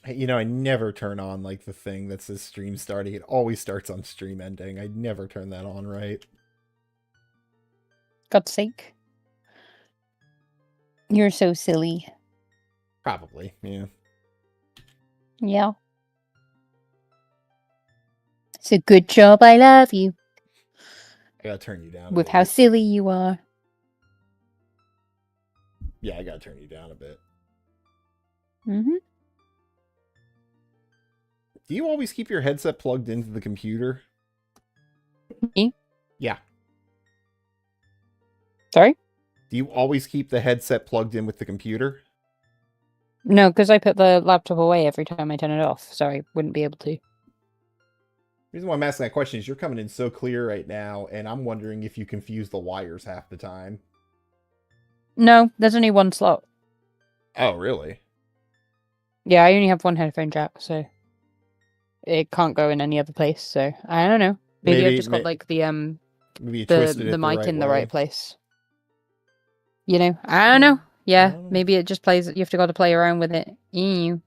I never turn on like the thing that says stream starting. It always starts on stream ending. I never turn that on right. God's sake. You're so silly. Probably, yeah. Yeah. It's a good job. I love you. I gotta turn you down a With bit. how silly you are. Yeah, I gotta turn you down a bit. Mm-hmm. Do you always keep your headset plugged into the computer? Me? Yeah. Sorry? Do you always keep the headset plugged in with the computer? No, because I put the laptop away every time I turn it off, so I wouldn't be able to. The reason why I'm asking that question is you're coming in so clear right now, and I'm wondering if you confuse the wires half the time. No, there's only one slot. Oh, really? Yeah, I only have one headphone jack, so it can't go in any other place. So I don't know. Maybe I've just got like maybe you twisted the it the mic right in the way. right place. You know, I don't know. Yeah, don't know. maybe it just plays. You have to go to play around with it. Ew.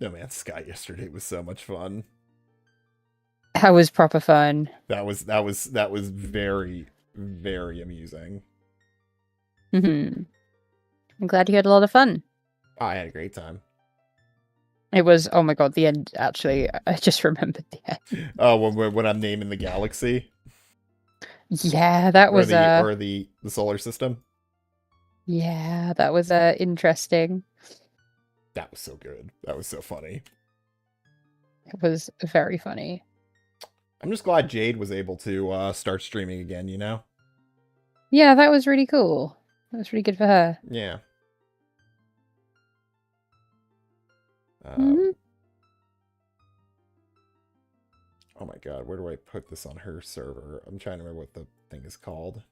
No man, Sky yesterday was so much fun. That was proper fun. That was very, very amusing. Hmm. I'm glad you had a lot of fun. Oh, I had a great time. It was, oh my god, the end, actually, I just remembered the end. Oh, when I'm naming the galaxy. Yeah, that was, or the solar system. yeah, that was, interesting. That was so good. That was so funny. It was very funny. I'm just glad Jade was able to start streaming again, you know? Yeah, that was really cool. That was really good for her. Yeah. Mhm. Oh my god, where do I put this on her server? I'm trying to remember what the thing is called.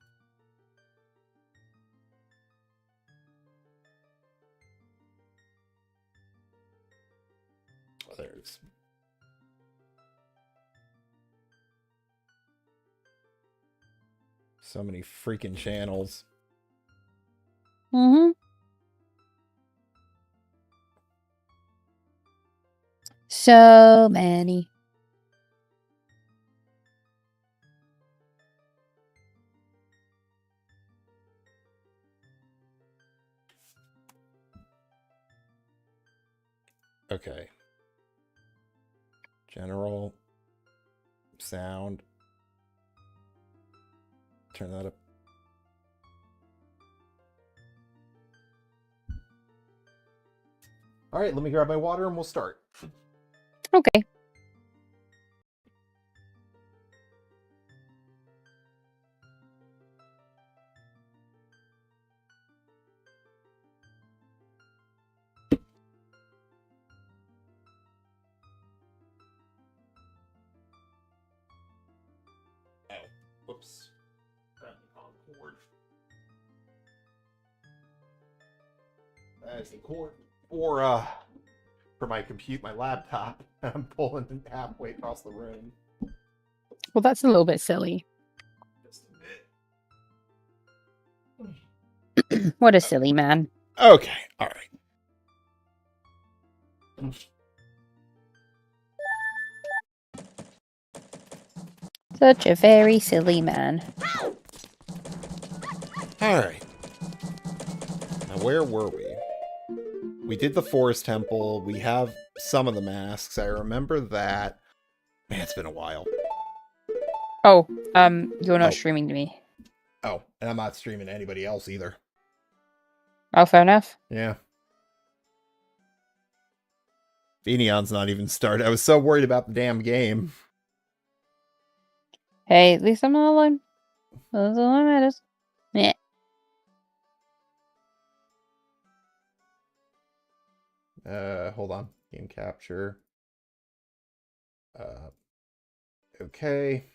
Oh, there it is. So many freaking channels. Mm-hmm. So many. Okay. General sound. Turn that up. All right, let me grab my water and we'll start. Okay. Oh, whoops. Grab the wrong cord. That is the cord for my laptop. I'm pulling it halfway across the room. Well, that's a little bit silly. Just a bit. What a silly man. Okay, all right. Such a very silly man. All right. Now, where were we? We did the forest temple. We have some of the masks. I remember that. Man, it's been a while. Oh, you're not Oh. streaming to me. Oh, and I'm not streaming to anybody else either. Oh, fair enough. Yeah. Phoenion's not even started. I was so worried about the damn game. Hey, at least I'm not alone. That's all that matters. Yeah. Hold on. Game capture. Okay.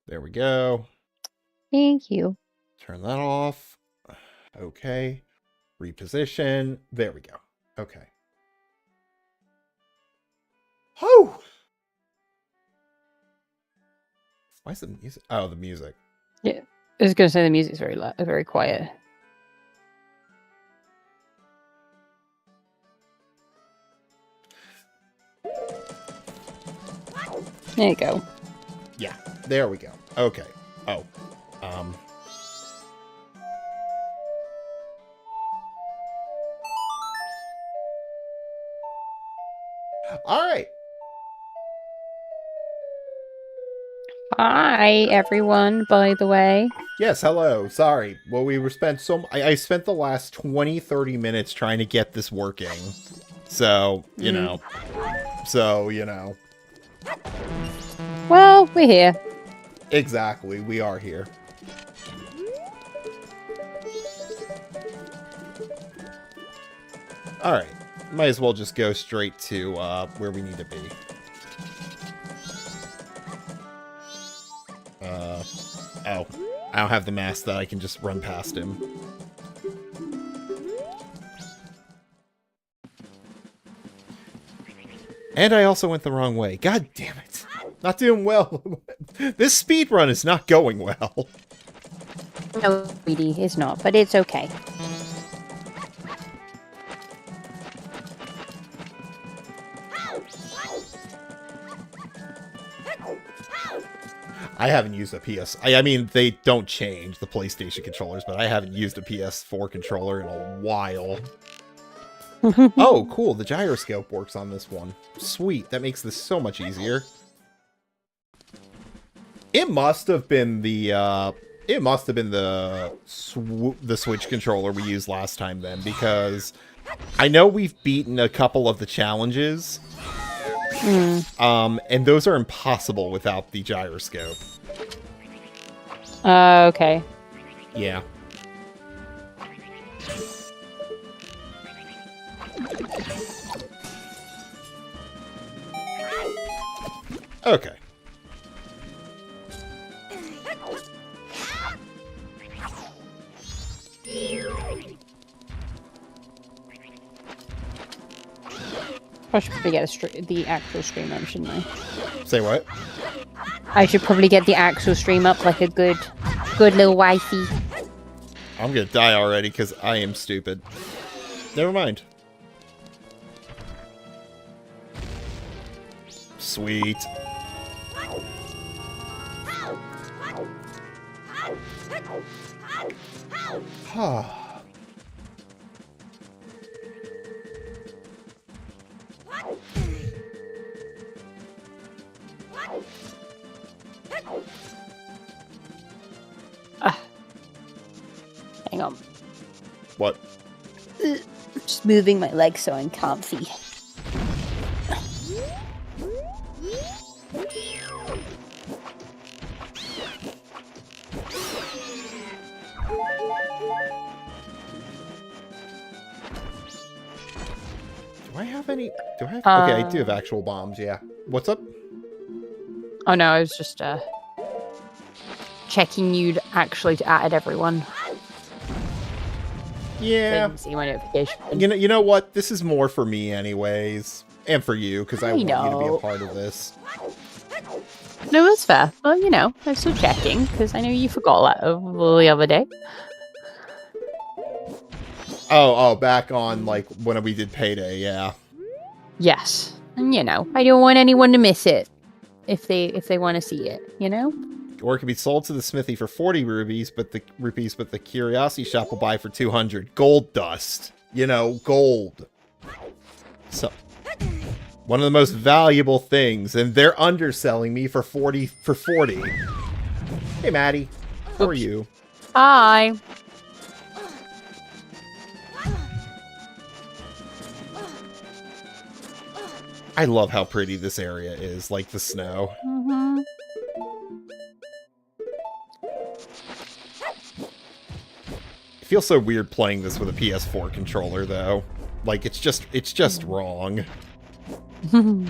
There we go. Thank you. Turn that off. Okay. Reposition. There we go. Okay. Oh! Why is the music? Oh, the music. Yeah, I was gonna say the music's very loud, very quiet. There you go. Yeah, there we go. Okay. Oh, um. All right. Hi, everyone, by the way. Yes, hello. Sorry. Well, we were spent I spent the last 20, 30 minutes trying to get this working. So, you know. So, you know. Well, we're here. Exactly. We are here. Alright. Might as well just go straight to where we need to be. Oh. I don't have the mask that I can just run past him. And I also went the wrong way. God damn it. Not doing well. This speed run is not going well. No, sweetie, it's not, but it's okay. I haven't used a PS... I mean, they don't change the PlayStation controllers, but I haven't used a PS4 controller in a while. Oh, cool. The gyroscope works on this one. Sweet. That makes this so much easier. It must have been the, the Switch controller we used last time then, because I know we've beaten a couple of the challenges. And those are impossible without the gyroscope. Okay. Yeah. Okay. I should probably get the actual stream up, shouldn't I? Say what? I should probably get the actual stream up like a good little wifey. I'm gonna die already because I am stupid. Never mind. Sweet. Hang on. What? Just moving my legs so I'm comfy. Do I have any... Do I have... Okay, I do have actual bombs, yeah. What's up? Oh no, I was just checking you'd actually added everyone. Yeah. I didn't see my notification. You know what? This is more for me anyways. And for you, because I want you to be a part of this. No, that's fair. Well, you know, I'm still checking, because I know you forgot that the other day. Oh, back on, like, when we did Payday, yeah. Yes. And, you know, I don't want anyone to miss it. If they want to see it, you know? Or it can be sold to the smithy for 40 rupees, but the curiosity shop will buy for 200. Gold dust. You know, gold. So, one of the most valuable things, and they're underselling me for 40. Hey, Maddie. How are you? Hi. I love how pretty this area is, like the snow. Mm-hmm. It feels so weird playing this with a PS4 controller, though. Like, it's just wrong. Well,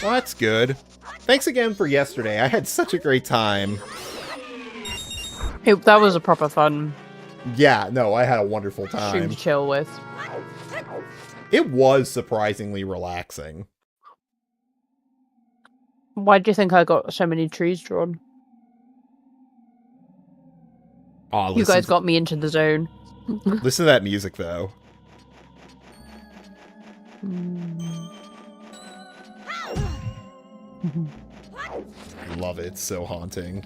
that's good. Thanks again for yesterday. I had such a great time. That was a proper fun Yeah, no, I had a wonderful time. stream to chill with. It was surprisingly relaxing. Why do you think I got so many trees drawn? Oh, You guys got me into the zone. Listen to that music, though. I love it. It's so haunting.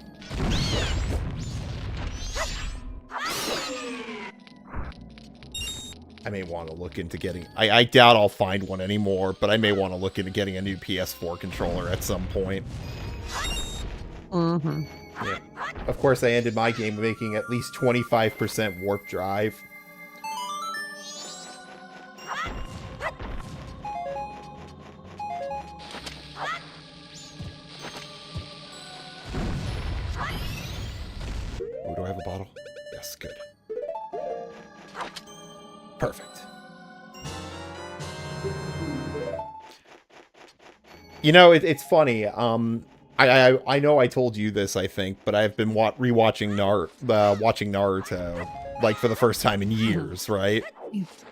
I may want to look into getting... I doubt I'll find one anymore, but I may want to look into getting a new PS4 controller at some point. Mm-hmm. Yeah. Of course, I ended my game making at least 25% warp drive. Ooh, do I have a bottle? Yes, good. Perfect. You know, it's funny. I know I told you this, I think, but I've been rewatching watching Naruto, like, for the first time in years, right?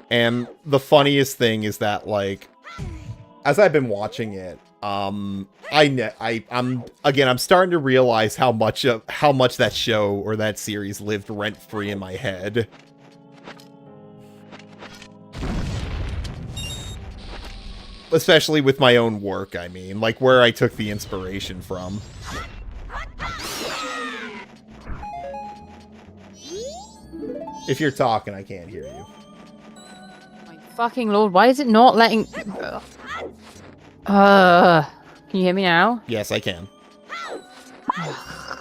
And the funniest thing is that, like, as I've been watching it, I'm starting to realize how much that show or that series lived rent-free in my head. Especially with my own work, I mean. Like, where I took the inspiration from. If you're talking, I can't hear you. My fucking lord, why is it not letting... Can you hear me now? Yes, I can.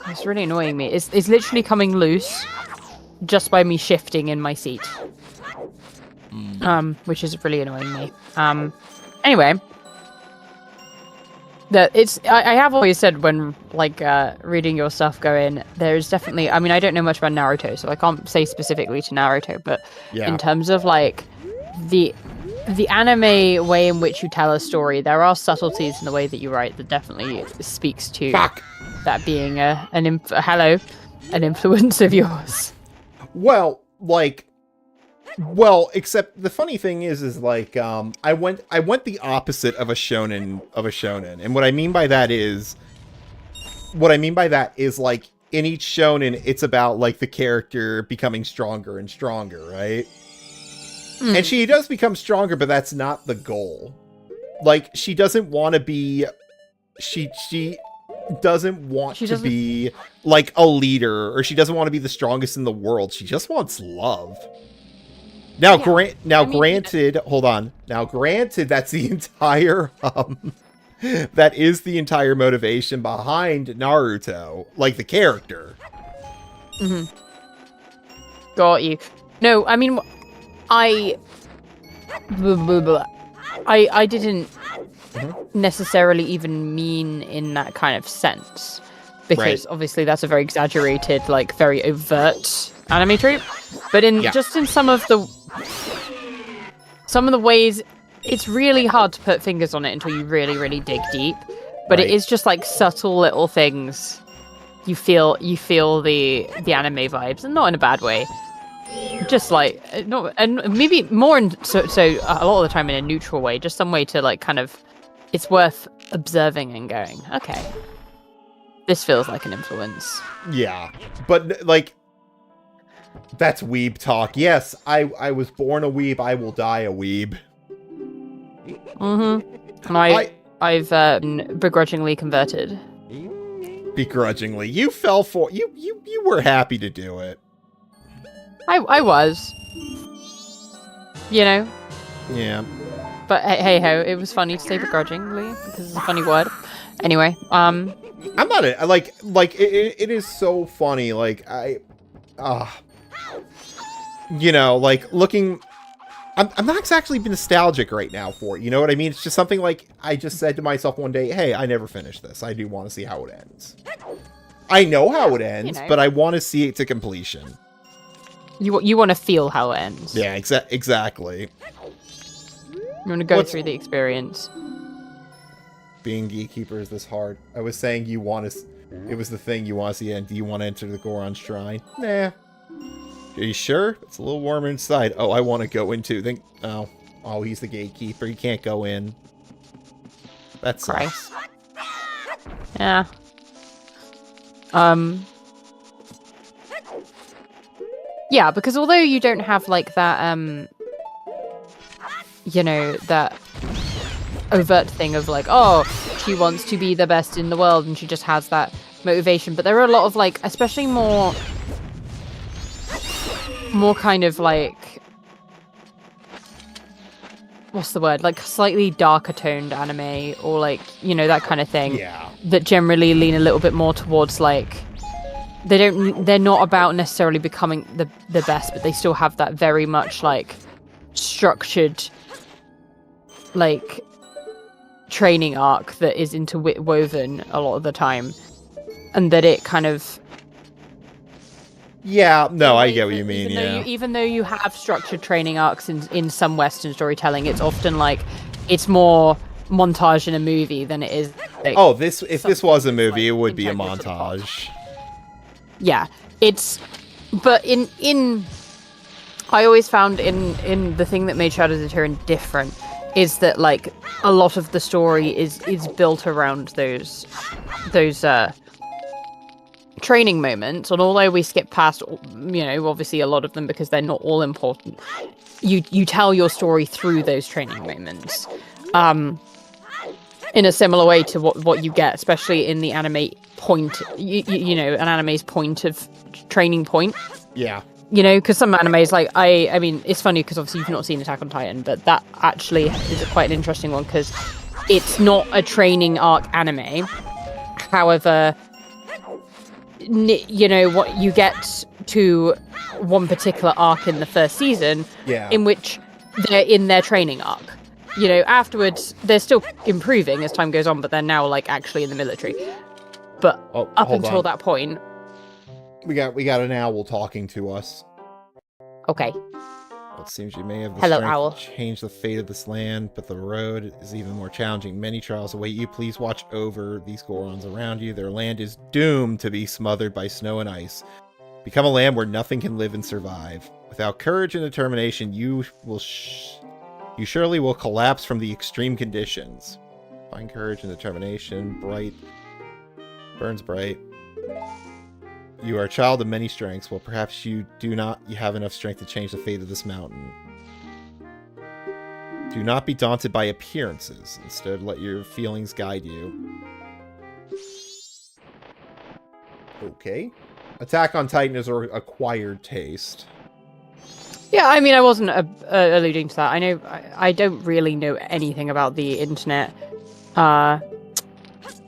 It's really annoying me. It's literally coming loose just by me shifting in my seat. Which is really annoying me. Anyway, I have always said when, like, reading your stuff going, there's definitely, I mean, I don't know much about Naruto, so I can't say specifically to Naruto, but in terms of, like, the anime way in which you tell a story, there are subtleties in the way that you write that definitely speaks to that being an influence of yours. Well, like, except the funny thing is like, I went the opposite of a shonen, and what I mean by that is, like, in each shonen, it's about, like, the character becoming stronger and stronger, right? And she does become stronger, but that's not the goal. Like, she doesn't want to be, she doesn't want to be, like, a leader, or she doesn't want to be the strongest in the world. She just wants love. Now, granted, hold on. Now, granted, that's the entire, that is the entire motivation behind Naruto, like, the character. Mm-hmm. Got you. No, I mean, I didn't necessarily even mean in that kind of sense, because obviously that's a very exaggerated, like, very overt anime trope. But just in some of the ways, it's really hard to put fingers on it until you really, really dig deep. But it is just like subtle little things. You feel the anime vibes, and not in a bad way. Just like and maybe more so a lot of the time in a neutral way, just some way to, like, kind of, it's worth observing and going, okay, this feels like an influence. Yeah, but, like, that's weeb talk. Yes, I was born a weeb. I will die a weeb. Mm-hmm. And I've begrudgingly converted. Begrudgingly, you fell for you were happy to do it. I was, you know. Yeah. But hey ho, it was funny to say begrudgingly because it's a funny word. Anyway, I'm not like it is so funny. Like, you know, like, looking, I'm not exactly nostalgic right now for it. You know what I mean? It's just something, like, I just said to myself one day, hey, I never finished this. I do want to see how it ends. I know how it ends, but I want to see it to completion. You want to feel how it ends. Yeah, exactly. You want to go through the experience. Being Gatekeeper is this hard. I was saying you want to... It was the thing you want to see. And do you want to enter the Goron Shrine? Nah. Are you sure? It's a little warmer inside. Oh, I want to go into... Oh, he's the Gatekeeper. He can't go in. That sucks. Yeah. Yeah, because although you don't have like that, you know, that overt thing of like, oh, she wants to be the best in the world and she just has that motivation, but there are a lot of like, especially more kind of like, what's the word, like slightly darker toned anime, or like, you know, that kind of thing. Yeah. That generally lean a little bit more towards like, they're not about necessarily becoming the best, but they still have that very much like structured like training arc that is interwoven a lot of the time, and that it kind of, yeah, no, I get what you mean. Even though you have structured training arcs in some Western storytelling, it's often like it's more montage in a movie than it is like, if this was a movie, it would be a montage. Yeah, but in I always found in the thing that made Shadows of Tyrion different is that like a lot of the story is built around those training moments, and although we skip past, you know, obviously a lot of them because they're not all important, you tell your story through those training moments, in a similar way to what you get, especially in the anime point, you know, an anime's point of training point. Yeah. You know, because some animes, like, I mean, it's funny because obviously you've not seen Attack on Titan, but that actually is quite an interesting one because it's not a training arc anime. However, you know, what you get to one particular arc in the first season, in which they're in their training arc. You know, afterwards, they're still improving as time goes on, but they're now, like, actually in the military. But up until that point... We got an owl talking to us. Okay. Well, it seems you may have the Hello, strength owl. to change the fate of this land, but the road is even more challenging. Many trials await you. Please watch over these Gorons around you. Their land is doomed to be smothered by snow and ice. Become a land where nothing can live and survive. Without courage and determination, you surely will collapse from the extreme conditions. Find courage and determination. Bright. Burns bright. You are a child of many strengths. Well, perhaps you have enough strength to change the fate of this mountain. Do not be daunted by appearances. Instead, let your feelings guide you. Okay. Attack on Titan is an acquired taste. Yeah, I mean, I wasn't alluding to that. I know I don't really know anything about the internet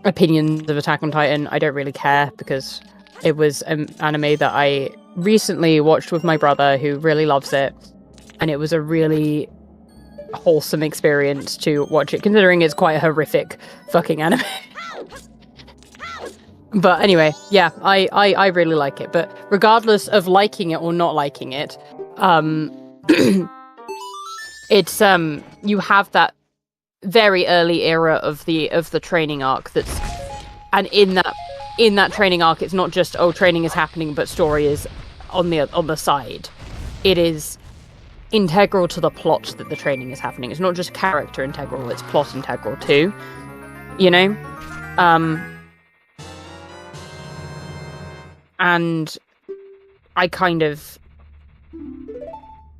opinions of Attack on Titan. I don't really care because it was an anime that I recently watched with my brother who really loves it. And it was a really wholesome experience to watch it, considering it's quite a horrific fucking anime. But anyway, yeah, I really like it. But regardless of liking it or not liking it, it's you have that very early era of the training arc that's, and in that training arc, it's not just, oh, training is happening, but story is on the side. It is integral to the plot that the training is happening. It's not just character integral, it's plot integral too. You know? And I kind of...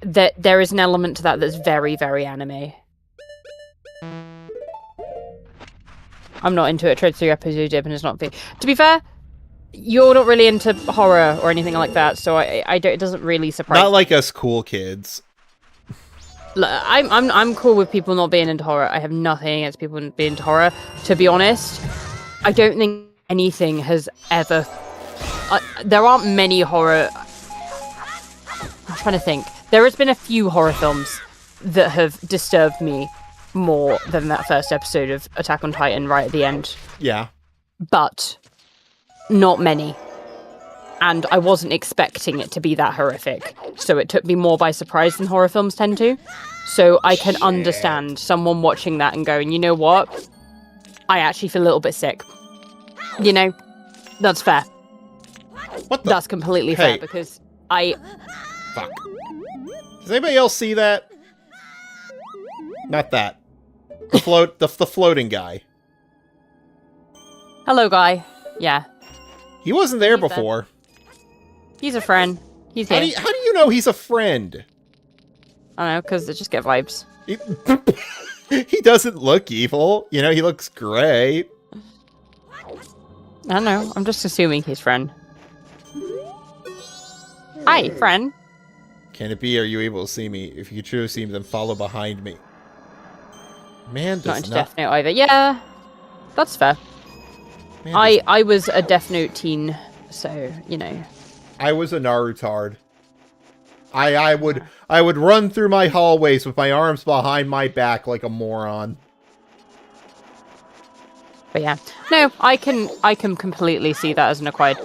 There is an element to that that's very, very anime. I'm not into it. I tried 3 episodes and it's not fair. To be fair, you're not really into horror or anything like that, so I don't, it doesn't really surprise me. Not like us cool kids. I'm cool with people not being into horror. I have nothing against people being into horror. To be honest, I don't think anything has ever... there aren't many horror... I'm trying to think. There has been a few horror films that have disturbed me more than that first episode of Attack on Titan right at the end. Yeah. But not many. And I wasn't expecting it to be that horrific. So it took me more by surprise than horror films tend to. So I can understand someone watching that and going, you know what? I actually feel a little bit sick. You know? That's fair. What the? That's completely fair because I... Fuck. Does anybody else see that? Not that. The floating guy. Hello, guy. Yeah. He wasn't there He's dead. before. He's a friend. He's How here. do you know he's a friend? I don't know, because I just get vibes. He, he doesn't look evil. You know, he looks great. I don't know. I'm just assuming he's friend. Hi, friend. Can it be? Are you able to see me? If you truly see me, then follow behind me. Man does Not into Death Note either. Yeah, that's fair. Man I was a Death Note teen, so, you know. I was a Narutard. I would run through my hallways with my arms behind my back like a moron. But yeah, no, I can completely see that as an acquired.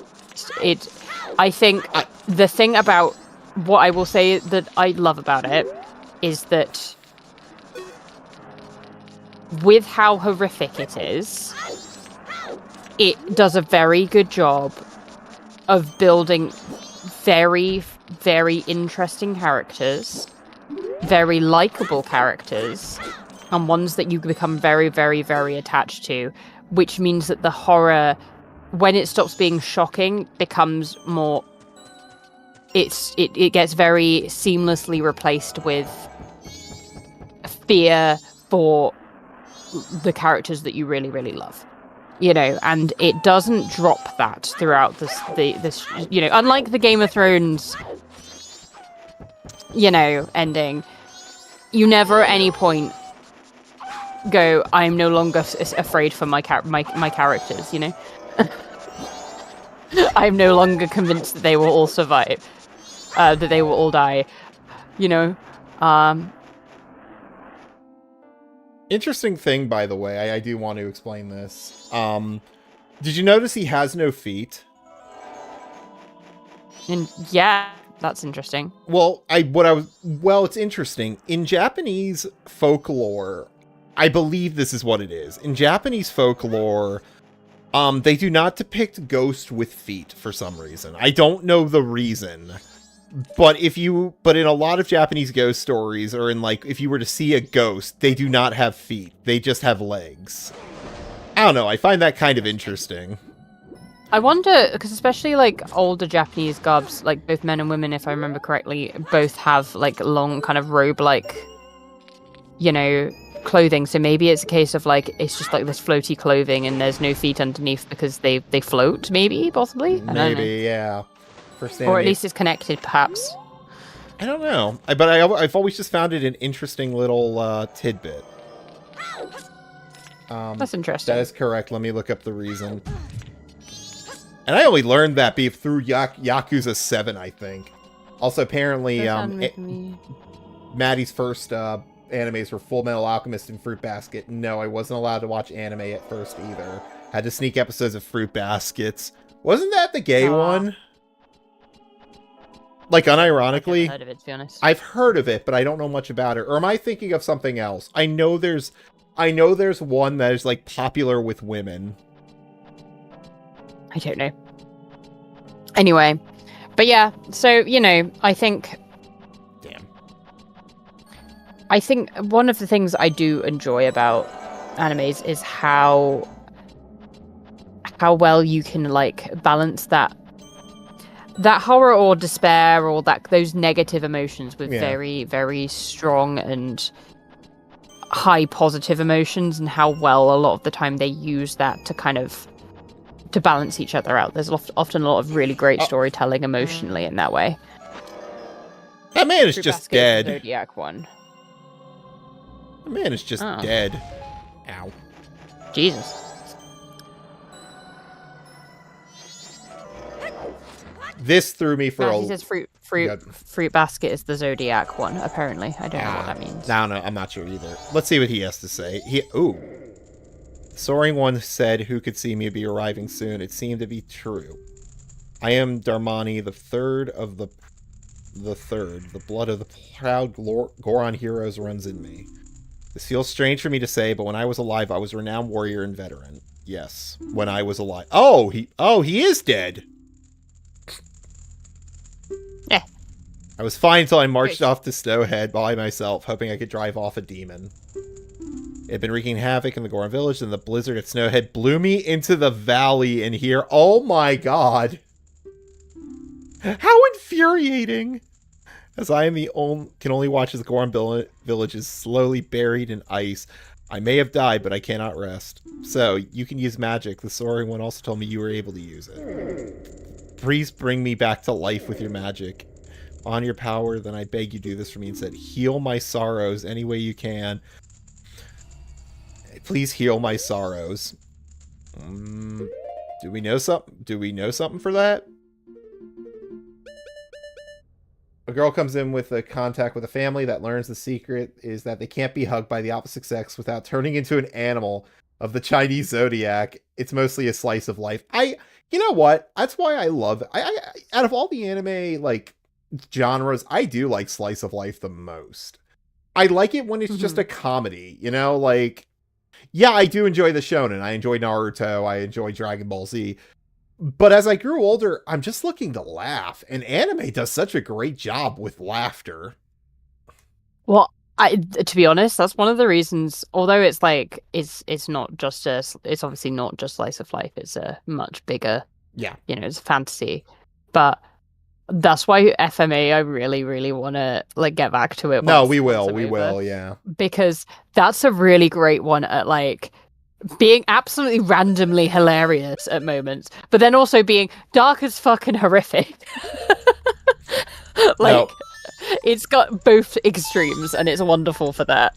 I think the thing about what I will say that I love about it is that with how horrific it is, it does a very good job of building very, very interesting characters, very likable characters, and ones that you become very, very, very attached to, which means that the horror, when it stops being shocking, becomes more... It gets very seamlessly replaced with fear for the characters that you really, really love. You know, and it doesn't drop that throughout this, you know, unlike the Game of Thrones, you know, ending, you never at any point go, I'm no longer afraid for my characters, you know? I'm no longer convinced that they will all survive, that they will all die, you know? Interesting thing, by the way, I do want to explain this. Did you notice he has no feet? And yeah, that's interesting. Well, it's interesting. In Japanese folklore, I believe this is what it is. In Japanese folklore, they do not depict ghosts with feet for some reason. I don't know the reason. But in a lot of Japanese ghost stories, or in like, if you were to see a ghost, they do not have feet. They just have legs. I don't know. I find that kind of interesting. I wonder, because especially like older Japanese gobs, like both men and women, if I remember correctly, both have like long kind of robe-like, you know, clothing. So maybe it's a case of like, it's just like this floaty clothing and there's no feet underneath because they float, maybe, possibly? Maybe, yeah. Or at least it's connected, perhaps. I don't know. But I've always just found it an interesting little tidbit. That's interesting. That is correct. Let me look up the reason. And I only learned that beef through Yakuza 7, I think. Also, apparently, Maddie's first animes were Full Metal Alchemist and Fruit Basket. No, I wasn't allowed to watch anime at first either. Had to sneak episodes of Fruit Baskets. Wasn't that the gay one? Like, unironically, I've heard of it, to be honest. I've heard of it, but I don't know much about it. Or am I thinking of something else? I know there's one that is, like, popular with women. I don't know. Anyway, but yeah, so, you know, I think one of the things I do enjoy about animes is how well you can, like, balance that horror or despair or those negative emotions with very, very strong and high positive emotions, and how well a lot of the time they use that to kind of to balance each other out. There's often a lot of really great storytelling emotionally in that way. That man is just dead. The Zodiac one. The man is just dead. Ow. Jesus. This threw me for He says fruit basket is the Zodiac one, apparently. I don't know what that means. No, I'm not sure either. Let's see what he has to say. Soaring One said, "Who could see me be arriving soon?" It seemed to be true. I am Darmani, the third. The blood of the proud Goron heroes runs in me. This feels strange for me to say, but when I was alive, I was a renowned warrior and veteran. Yes, when I was alive. He is dead. Yeah. I was fine until I marched off to Snowhead by myself, hoping I could drive off a demon. It had been wreaking havoc in the Goron village, and the blizzard at Snowhead blew me into the valley in here. Oh my god. How infuriating. As I am can only watch as the Goron village is slowly buried in ice. I may have died, but I cannot rest. So, you can use magic. The soaring one also told me you were able to use it. Please bring me back to life with your magic. On your power, then I beg you do this for me and said, heal my sorrows any way you can. Please heal my sorrows. Do we know something? Do we know something for that? A girl comes in with a contact with a family that learns the secret is that they can't be hugged by the opposite sex without turning into an animal of the Chinese zodiac. It's mostly a slice of life. You know what? That's why I love it. Out of all the anime, like, genres, I do like slice of life the most. I like it when it's just a comedy, you know? Like, yeah, I do enjoy the shonen. I enjoy Naruto. I enjoy Dragon Ball Z. But as I grew older, I'm just looking to laugh. And anime does such a great job with laughter. Well, to be honest, that's one of the reasons, although it's like, it's obviously not just slice of life. It's a much bigger, it's fantasy. But that's why FMA, I really, really want to like get back to it. No, we will, yeah. Because that's a really great one at like being absolutely randomly hilarious at moments, but then also being dark as fucking horrific. Like, it's got both extremes, and it's wonderful for that.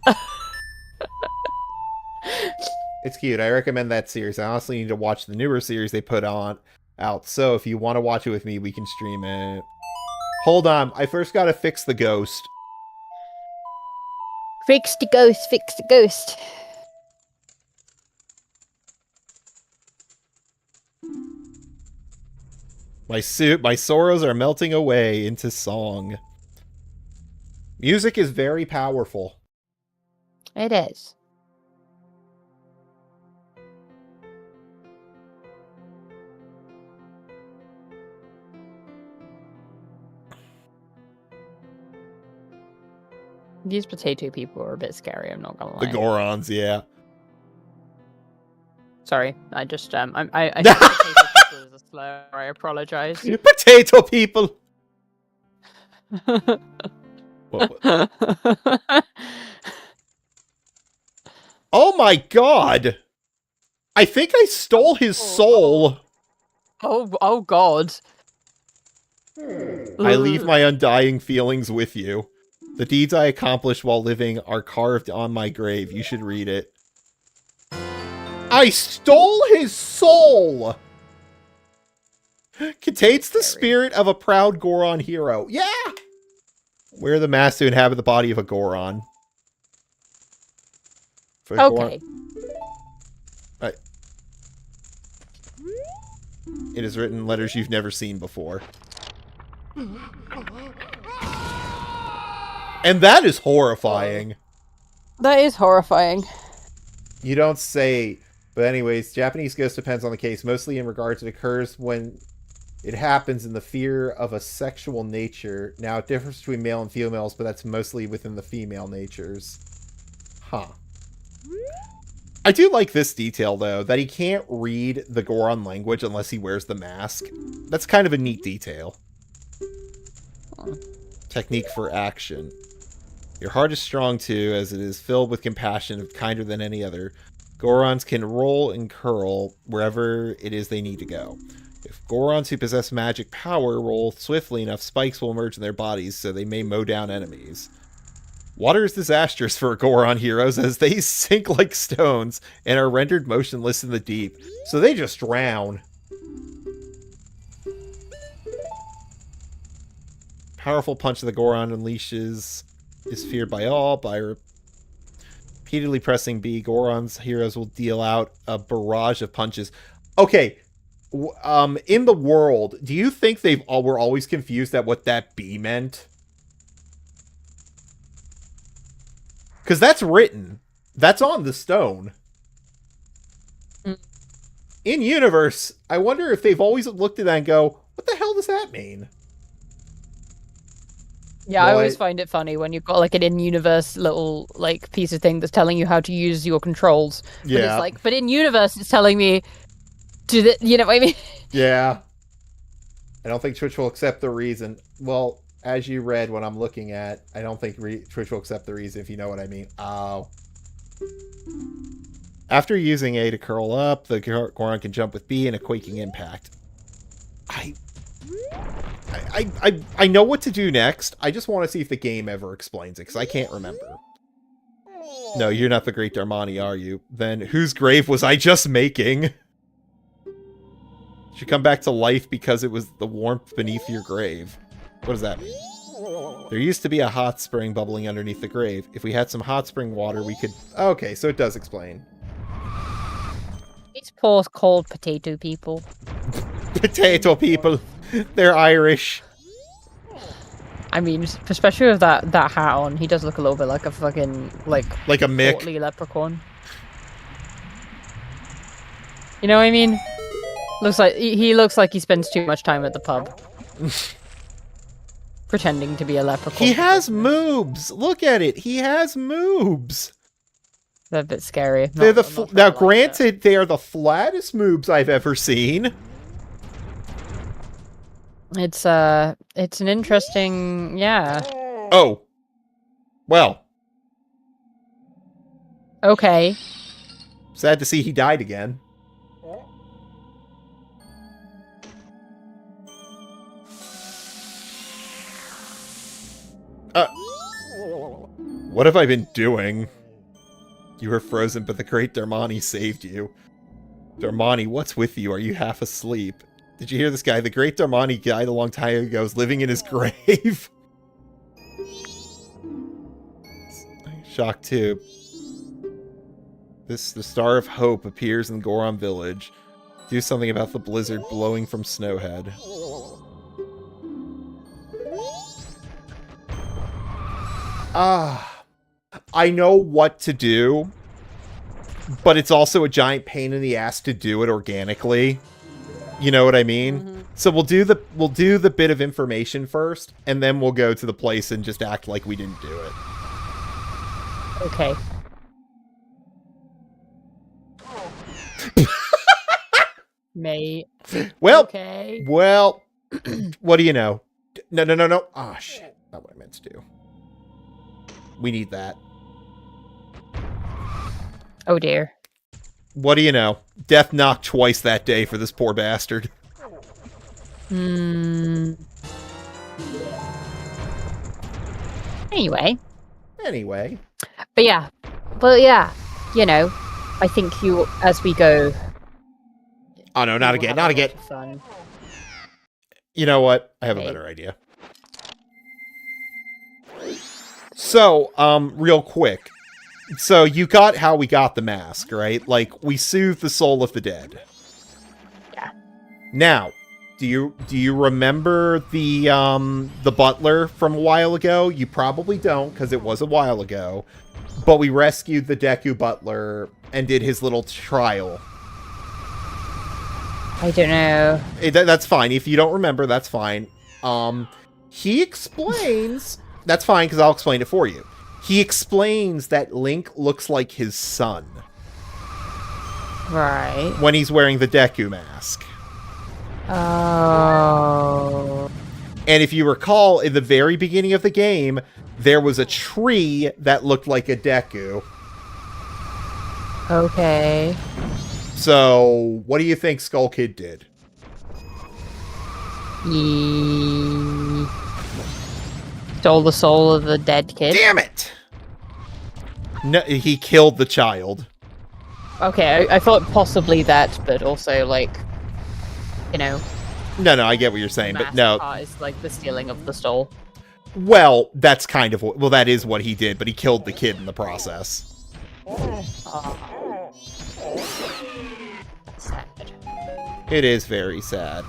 It's cute. I recommend that series. I honestly need to watch the newer series they put out. So if you want to watch it with me, we can stream it. Hold on. I first got to fix the ghost. Fix the ghost. My sorrows are melting away into song. Music is very powerful. It is. These potato people are a bit scary, I'm not gonna lie. The Gorons, yeah. Sorry, I just I think potato people is a slur. I apologize. Potato people. Oh my god! I think I stole his soul. Oh god. I leave my undying feelings with you. The deeds I accomplished while living are carved on my grave. You should read it. I stole his soul! Contains the spirit of a proud Goron hero. Yeah! Wear the mask to inhabit the body of a Goron. Okay. It is written in letters you've never seen before. And that is horrifying. That is horrifying. You don't say. But anyways, Japanese ghost depends on the case. Mostly in regards, it occurs when it happens in the fear of a sexual nature. Now, it differs between male and females, but that's mostly within the female natures. Huh. I do like this detail, though, that he can't read the Goron language unless he wears the mask. That's kind of a neat detail. Technique for action. Your heart is strong, too, as it is filled with compassion, kinder than any other. Gorons can roll and curl wherever it is they need to go. If Gorons who possess magic power roll swiftly enough, spikes will emerge in their bodies, so they may mow down enemies. Water is disastrous for Goron heroes, as they sink like stones and are rendered motionless in the deep, so they just drown. Powerful punch of the Goron unleashes is feared by all. By repeatedly pressing B, Goron's heroes will deal out a barrage of punches. Okay, in the world, do you think they were always confused at what that B meant? Because that's written. That's on the stone. In universe, I wonder if they've always looked at that and go, what the hell does that mean? Yeah, I always find it funny when you've got like an in-universe little like piece of thing that's telling you how to use your controls. But Yeah. it's like, but in universe, it's telling me you know what I mean? Yeah. I don't think Twitch will accept the reason. Well, as you read what I'm looking at, I don't think Twitch will accept the reason, if you know what I mean. Oh. After using A to curl up, the Goron can jump with B in a quaking impact. I know what to do next. I just want to see if the game ever explains it, because I can't remember. No, you're not the Great Darmani, are you? Then whose grave was I just making? Should come back to life because it was the warmth beneath your grave. What does that mean? There used to be a hot spring bubbling underneath the grave. If we had some hot spring water, we could... Okay, so it does explain. These poor cold potato people. Potato people. They're Irish. I mean, especially with that hat on, he does look a little bit like a fucking, like a Mick. portly leprechaun. You know what I mean? He looks like he spends too much time at the pub. Pretending to be a leprechaun. He has moobs! Look at it! He has moobs! They're a bit scary. They're now, granted, they are the flattest moobs I've ever seen. It's an interesting, yeah. Oh. Well. Okay. Sad to see he died again. What have I been doing? You were frozen, but the Great Darmani saved you. Darmani, what's with you? Are you half asleep? Did you hear this guy? The Great Darmani died a long time ago. Is living in his grave. Shock tube. The Star of Hope appears in Goron Village. Do something about the blizzard blowing from Snowhead. I know what to do, but it's also a giant pain in the ass to do it organically. You know what I mean? Mm-hmm. So we'll do the bit of information first, and then we'll go to the place and just act like we didn't do it. Okay. Mate. Well, okay. Well, what do you know? No. Ah, oh, shit. Not what I meant to do. We need that. Oh, dear. What do you know? Death knocked twice that day for this poor bastard. Anyway. But yeah, you know, I think as we go... Oh, no, not again. Fun. You know what? I have a better idea. So, real quick. So, you got how we got the mask, right? Like, we soothed the soul of the dead. Yeah. Now, do you remember the butler from a while ago? You probably don't, because it was a while ago. But we rescued the Deku butler and did his little trial. I don't know. That's fine. If you don't remember, that's fine. He explains... That's fine, because I'll explain it for you. He explains that Link looks like his son. Right. When he's wearing the Deku mask. Oh. And if you recall, in the very beginning of the game, there was a tree that looked like a Deku. Okay. So, what do you think Skull Kid did? He stole the soul of the dead kid. Damn it! No, he killed the child. Okay, I thought possibly that, but also, like, you know... No, I get what you're saying, but no. Part is, like, the stealing of the soul. Well, that's kind of what... Well, that is what he did, but he killed the kid in the process. Sad. It is very sad.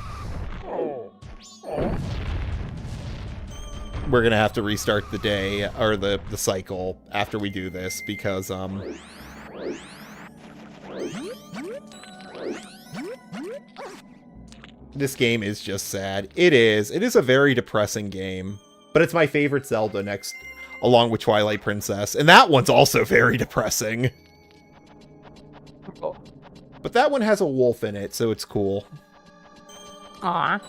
We're gonna have to restart the day, or the cycle, after we do this, because, this game is just sad. It is a very depressing game. But it's my favorite Zelda next, along with Twilight Princess. And that one's also very depressing. Oh. But that one has a wolf in it, so it's cool. Aw. I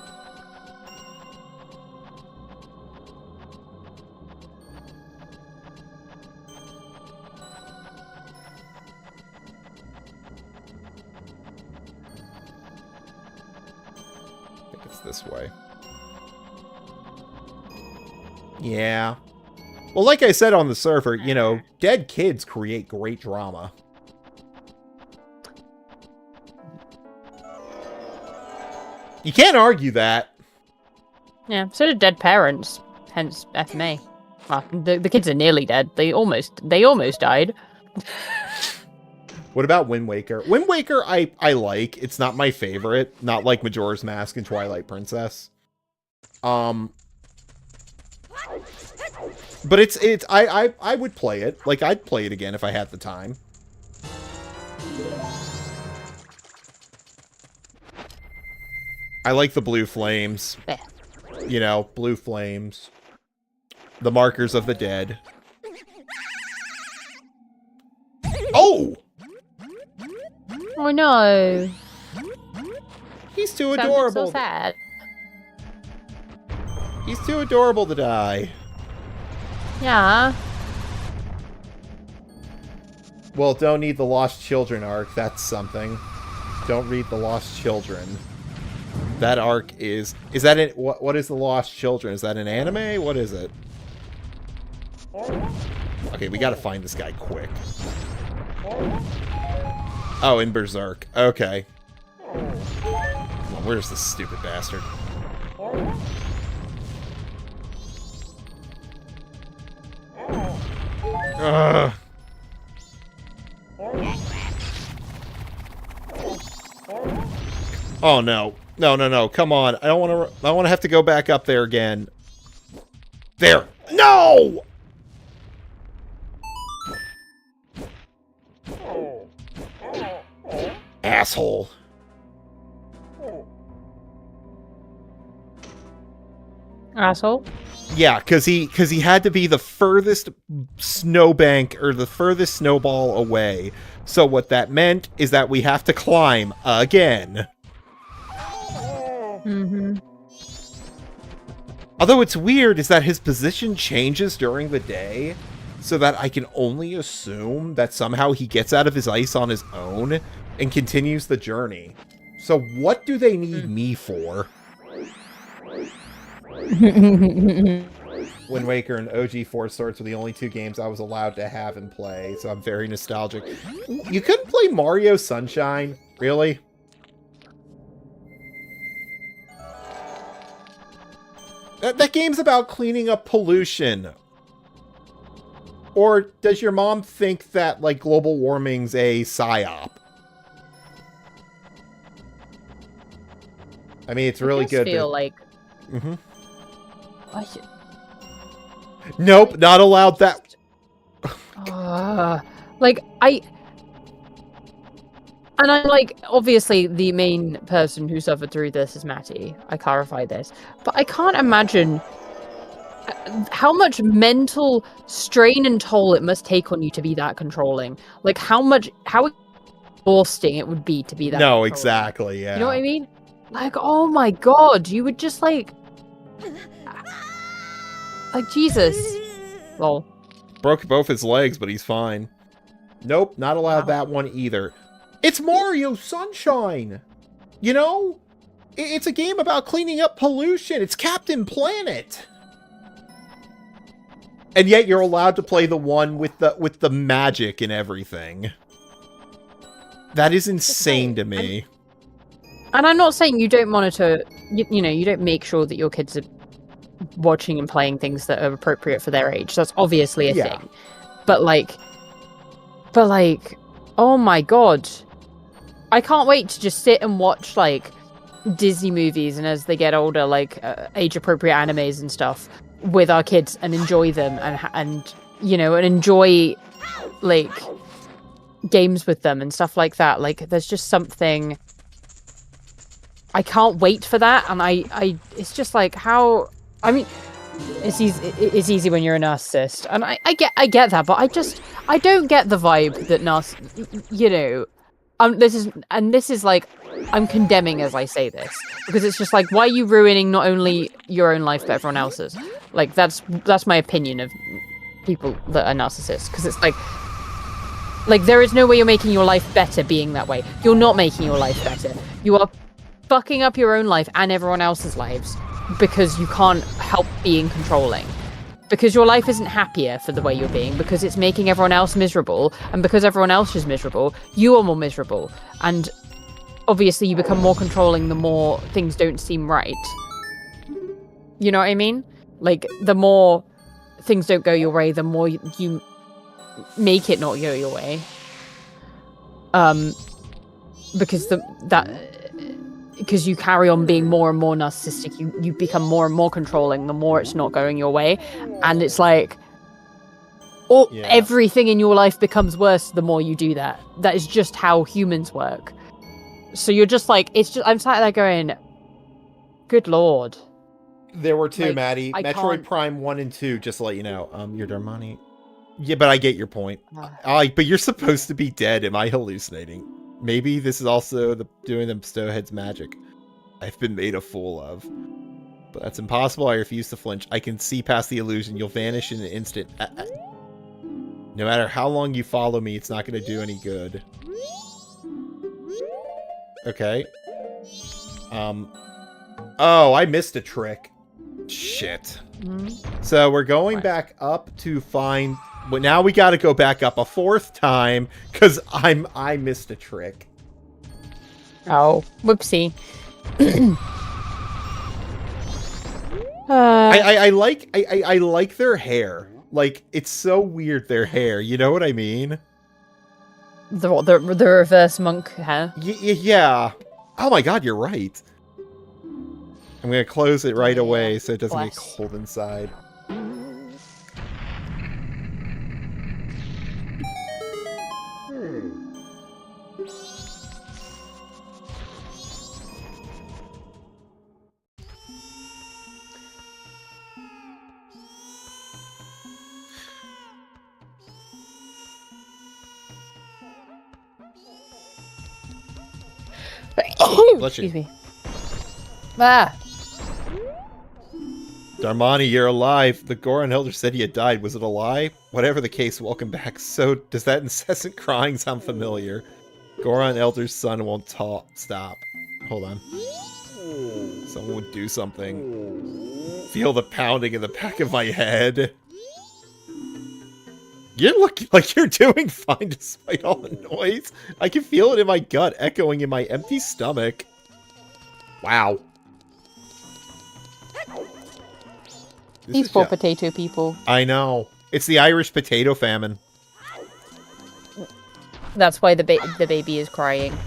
think it's this way. Yeah. Well, like I said on the server, you know, dead kids create great drama. You can't argue that. Yeah, so did dead parents, hence FMA. Well, the kids are nearly dead. They almost died. What about Wind Waker? Wind Waker I like. It's not my favorite. Not like Majora's Mask and Twilight Princess. But I would play it. Like, I'd play it again if I had the time. I like the blue flames. There. You know, blue flames. The markers of the dead. Oh! Oh no. He's too Sounded adorable. so sad. He's too adorable to die. Yeah. Well, don't need the Lost Children arc. That's something. Don't read the Lost Children. That arc is... Is that an... What is the Lost Children? Is that an anime? What is it? Okay, we gotta find this guy quick. Oh, in Berserk. Okay. Well, where's this stupid bastard? Ugh. Oh no. No. Come on. I don't want to have to go back up there again. There. No! Asshole. Asshole. Yeah, because he had to be the furthest snowbank or the furthest snowball away. So what that meant is that we have to climb again. Mm-hmm. Although it's weird is that his position changes during the day, so that I can only assume that somehow he gets out of his ice on his own and continues the journey. So what do they need me for? Wind Waker and OG Force Swords were the only two games I was allowed to have and play, so I'm very nostalgic. You couldn't play Mario Sunshine? Really? That game's about cleaning up pollution. Or does your mom think that, like, global warming's a psyop? I mean, it's really good. I feel like... Mm-hmm. What? Nope, not allowed that. Like, And I'm like, obviously, the main person who suffered through this is Matty. I clarify this. But I can't imagine how much mental strain and toll it must take on you to be that controlling. Like, how exhausting it would be to be that No, controlling. exactly, yeah. You know what I mean? Like, oh my god, you would just like Jesus. Lol. Broke both his legs, but he's fine. Nope, not allowed that one either. It's Mario Sunshine! You know? It's a game about cleaning up pollution. It's Captain Planet. And yet you're allowed to play the one with the magic and everything. That is insane to me. And I'm not saying you don't monitor, you know, you don't make sure that your kids are watching and playing things that are appropriate for their age. That's obviously a thing. But like, oh my god. I can't wait to just sit and watch, like, Disney movies, and as they get older, like, age-appropriate animes and stuff with our kids and enjoy them and you know, and enjoy, like, games with them and stuff like that. Like, there's just something... I can't wait for that, and I it's just like, how... I mean, It's easy when you're a narcissist, and I get that, but I don't get the vibe that you know, this is like, I'm condemning as I say this, because it's just like, why are you ruining not only your own life but everyone else's? Like, that's my opinion of people that are narcissists, because it's like there is no way you're making your life better being that way. You're not making your life better. You are fucking up your own life and everyone else's lives because you can't help being controlling. Because your life isn't happier for the way you're being, because it's making everyone else miserable, and because everyone else is miserable, you are more miserable. And obviously you become more controlling the more things don't seem right. You know what I mean? Like, the more things don't go your way, the more you make it not go your way. Because you carry on being more and more narcissistic, you become more and more controlling the more it's not going your way. And it's like, everything in your life becomes worse the more you do that. That is just how humans work. So you're just like, I'm sat there going, good lord. There were two, like, Maddie. Metroid Prime 1 and 2, just to let you know. You're Darmani. Yeah, but I get your point. But you're supposed to be dead. Am I hallucinating? Maybe this is also doing the Stowhead's magic. I've been made a fool of. But that's impossible. I refuse to flinch. I can see past the illusion. You'll vanish in an instant. No matter how long you follow me, it's not going to do any good. Okay. Oh, I missed a trick. Shit. So we're going back up to find... But now we got to go back up a fourth time because I missed a trick. Oh, whoopsie. I like their hair. Like, it's so weird, their hair. You know what I mean? The reverse monk hair. Yeah. Oh my god, you're right. I'm gonna close it right away so it doesn't get cold inside. Excuse me. Ah. Darmani, you're alive. The Goron Elder said he had died. Was it a lie? Whatever the case, welcome back. So, does that incessant crying sound familiar? Goron Elder's son won't stop. Hold on. Someone would do something. Feel the pounding in the back of my head. You look like you're doing fine despite all the noise. I can feel it in my gut, echoing in my empty stomach. Wow. These poor potato people. I know. It's the Irish potato famine. That's why the baby is crying.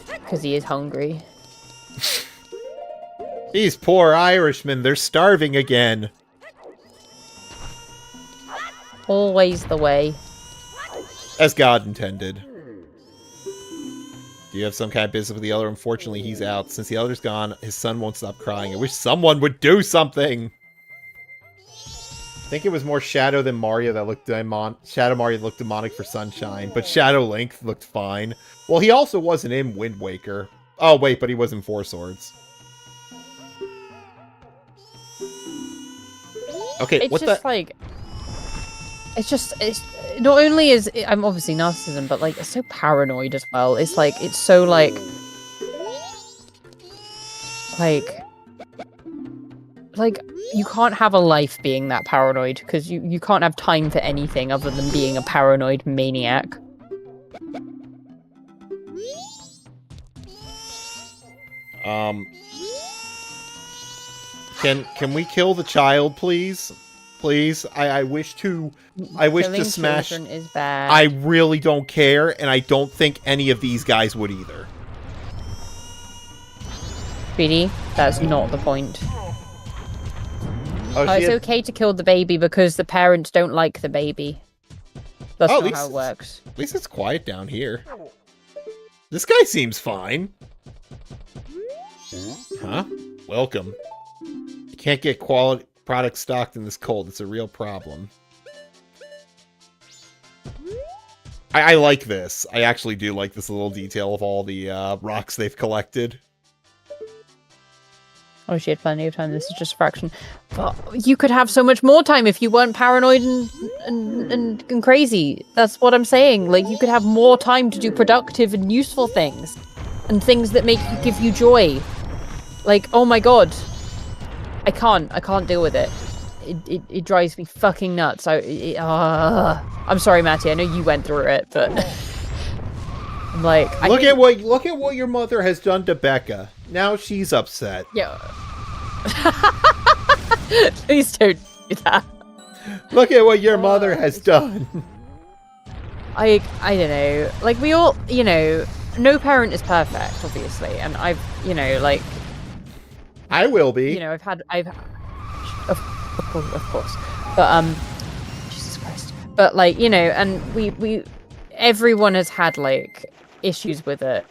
Because he is hungry. These poor Irishmen, they're starving again. Always the way. As God intended. Do you have some kind of business with the Elder? Unfortunately, he's out. Since the Elder's gone, his son won't stop crying. I wish someone would do something! I think it was more Shadow than Mario that looked Shadow Mario looked demonic for Sunshine, but Shadow Link looked fine. Well, he also wasn't in Wind Waker. Oh, wait, but he was in Four Swords. Okay, it's what just the... like... It's not only is I'm obviously narcissism, but like it's so paranoid as well. It's like it's so like you can't have a life being that paranoid because you can't have time for anything other than being a paranoid maniac. Can we kill the child, please? Please, I wish to smash. Children is bad. I really don't care, and I don't think any of these guys would either. Really? That's not the point. Oh, it's okay to kill the baby because the parents don't like the baby. That's not how it works. At least it's quiet down here. This guy seems fine. Huh? Welcome. You can't get quality... Product stocked in this cold. It's a real problem. I like this. I actually do like this little detail of all the rocks they've collected. Oh, she had plenty of time. This is just a fraction. But you could have so much more time if you weren't paranoid and crazy. That's what I'm saying. Like, you could have more time to do productive and useful things. And things that give you joy. Like, oh my god. I can't deal with it. It drives me fucking nuts. I'm sorry, Matty. I know you went through it, but I'm like, look at what your mother has done to Becca. Now she's upset. Yeah. Please don't do that. Look at what your mother has done. I don't know. Like, we all, you know, no parent is perfect, obviously, and I've, you know, like, I will be. You know, of course, but Jesus Christ. But like, you know, and everyone has had like issues with it.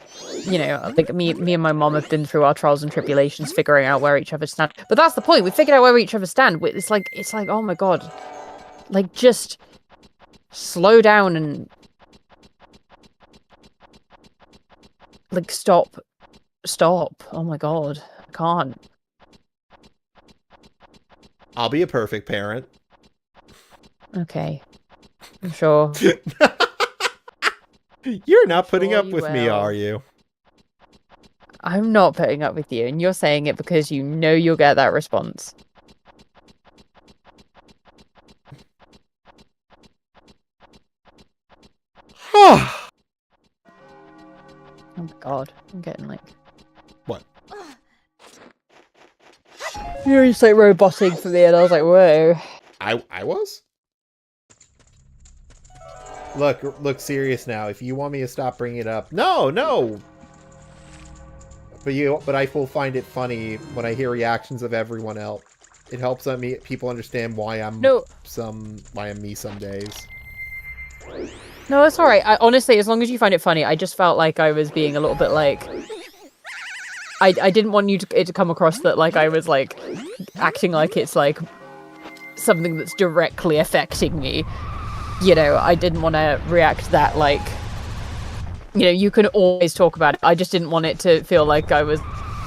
You know, like me and my mom have been through our trials and tribulations, figuring out where each other stand. But that's the point. We figured out where each other stand. It's like, oh my god, like just slow down and like stop. Oh my god, I can't. I'll be a perfect parent. Okay. I'm sure. You're not putting up with me, are you? I'm not putting up with you, and you're saying it because you know you'll get that response. Oh my god. I'm getting like... What? You're just like roboting for me, and I was like, whoa. I was? Look serious now. If you want me to stop bringing it up. No! But I will find it funny when I hear reactions of everyone else. It helps people understand why I'm me some days. No, it's alright. Honestly, as long as you find it funny, I just felt like I was being a little bit like... I didn't want it to come across that like I was like acting like it's like something that's directly affecting me. You know, I didn't want to react that like, you know, you can always talk about it. I just didn't want it to feel like I was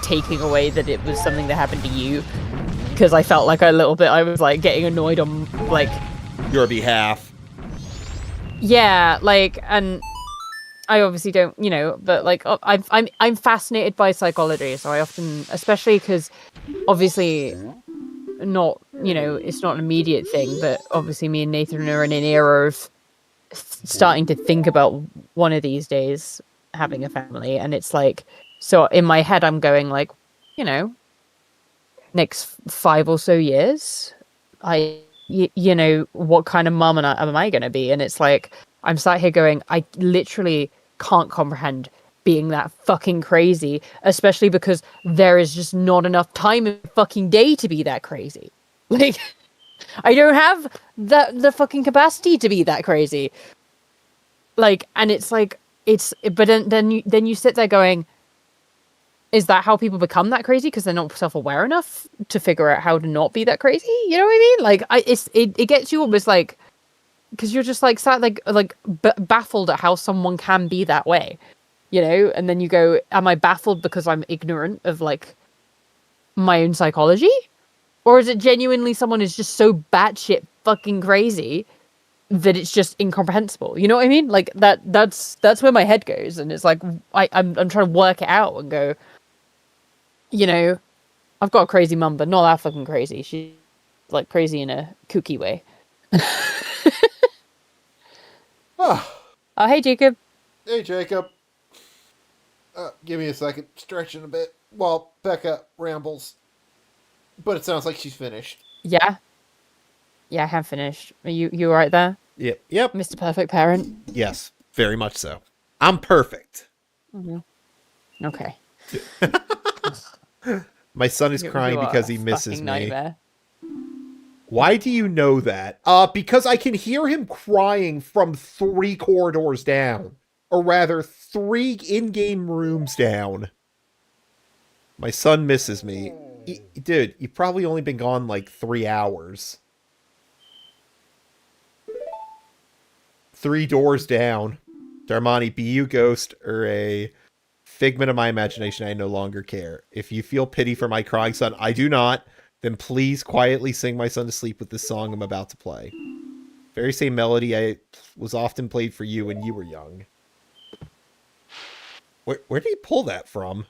taking away that it was something that happened to you, because I felt like I was like getting annoyed on like your behalf. Yeah, like, and I obviously don't, you know, but like I'm fascinated by psychology, so I often, especially because obviously not, you know, it's not an immediate thing, but obviously me and Nathan are in an era of starting to think about one of these days having a family, and it's like, so in my head I'm going like, you know, next 5 or so years, you know, what kind of mum am I going to be? And it's like, I'm sat here going, I literally can't comprehend being that fucking crazy, especially because there is just not enough time in the fucking day to be that crazy. Like, I don't have the fucking capacity to be that crazy. Like, and it's like, but then you sit there going, is that how people become that crazy? Because they're not self-aware enough to figure out how to not be that crazy? You know what I mean? Like, it gets you almost like, because you're just like sat like baffled at how someone can be that way, you know? And then you go, am I baffled because I'm ignorant of like my own psychology? Or is it genuinely someone is just so batshit fucking crazy that it's just incomprehensible? You know what I mean? Like that's where my head goes, and it's like I'm trying to work it out and go, you know, I've got a crazy mum, but not that fucking crazy. She's like crazy in a kooky way. Oh, hey, Jacob. Hey, Jacob. Give me a second. Stretching a bit while Becca rambles. But it sounds like she's finished. Yeah. Yeah, I have finished. Are you alright there? Yep. Mr. Perfect Parent? Yes, very much so. I'm perfect. Mm-hmm. Okay. My son is crying because he misses me. Nightmare. Why do you know that? Because I can hear him crying from 3 corridors down. Or rather, 3 in-game rooms down. My son misses me. Dude, you've probably only been gone like 3 hours. 3 doors down. Darmani, be you ghost or a figment of my imagination, I no longer care. If you feel pity for my crying son, I do not, then please quietly sing my son to sleep with this song I'm about to play. Very same melody I was often played for you when you were young. Where did he pull that from?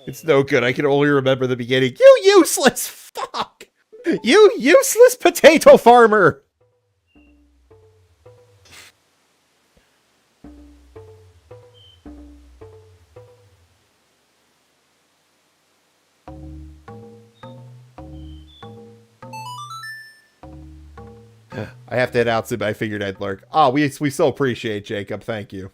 It's no good. I can only remember the beginning. You useless fuck! You useless potato farmer! I have to head out soon, but I figured I'd lurk. Oh, we so appreciate Jacob. Thank you.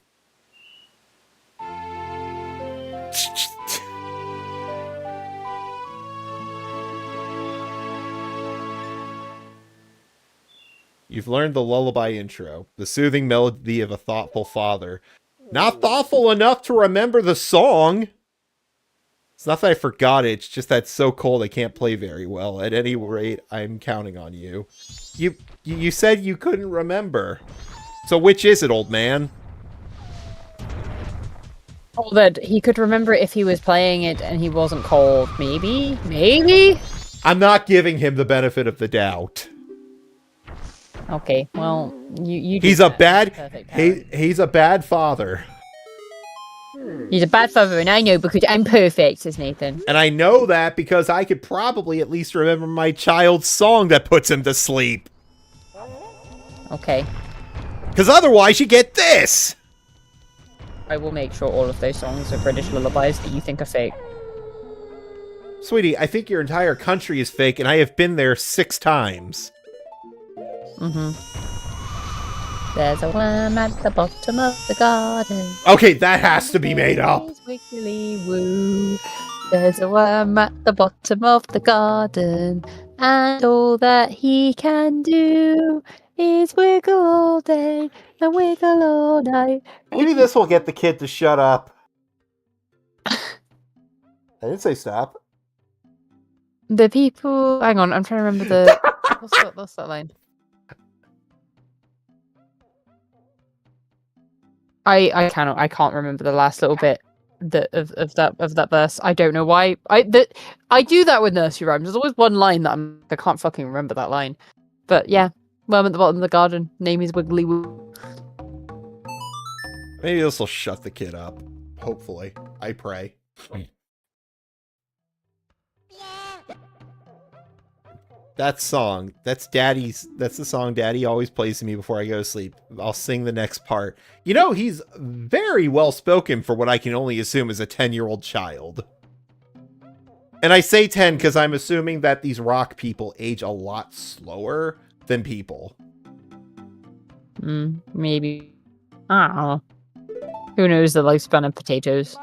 You've learned the lullaby intro, the soothing melody of a thoughtful father. Not thoughtful enough to remember the song. It's not that I forgot it, it's just that it's so cold I can't play very well. At any rate, I'm counting on you. You said you couldn't remember. So which is it, old man? Oh, that he could remember if he was playing it and he wasn't cold. Maybe? Maybe? I'm not giving him the benefit of the doubt. Okay, well, you He's a bad he's a bad father. He's a bad father, and I know because I'm perfect, says Nathan. And I know that because I could probably at least remember my child's song that puts him to sleep. Okay. Because otherwise you get this! I will make sure all of those songs are British lullabies that you think are fake. Sweetie, I think your entire country is fake, and I have been there 6 times. Mm-hmm. There's a worm at the bottom of the garden. Okay, that has to be made up. Wiggly woo. There's a worm at the bottom of the garden, and all that he can do is wiggle all day and wiggle all night. Maybe this will get the kid to shut up. I didn't say stop. The people... Hang on, I'm trying to remember the... What's that line? I can't remember the last little bit of that verse. I don't know why. I do that with nursery rhymes. There's always one line that I can't fucking remember that line. But yeah, worm at the bottom of the garden. Name is Wiggly Woo. Maybe this will shut the kid up. Hopefully, I pray. That song, that's the song Daddy always plays to me before I go to sleep. I'll sing the next part. You know, he's very well spoken for what I can only assume is a 10-year-old child. And I say 10 because I'm assuming that these rock people age a lot slower than people. Maybe. I don't know. Who knows the lifespan of potatoes?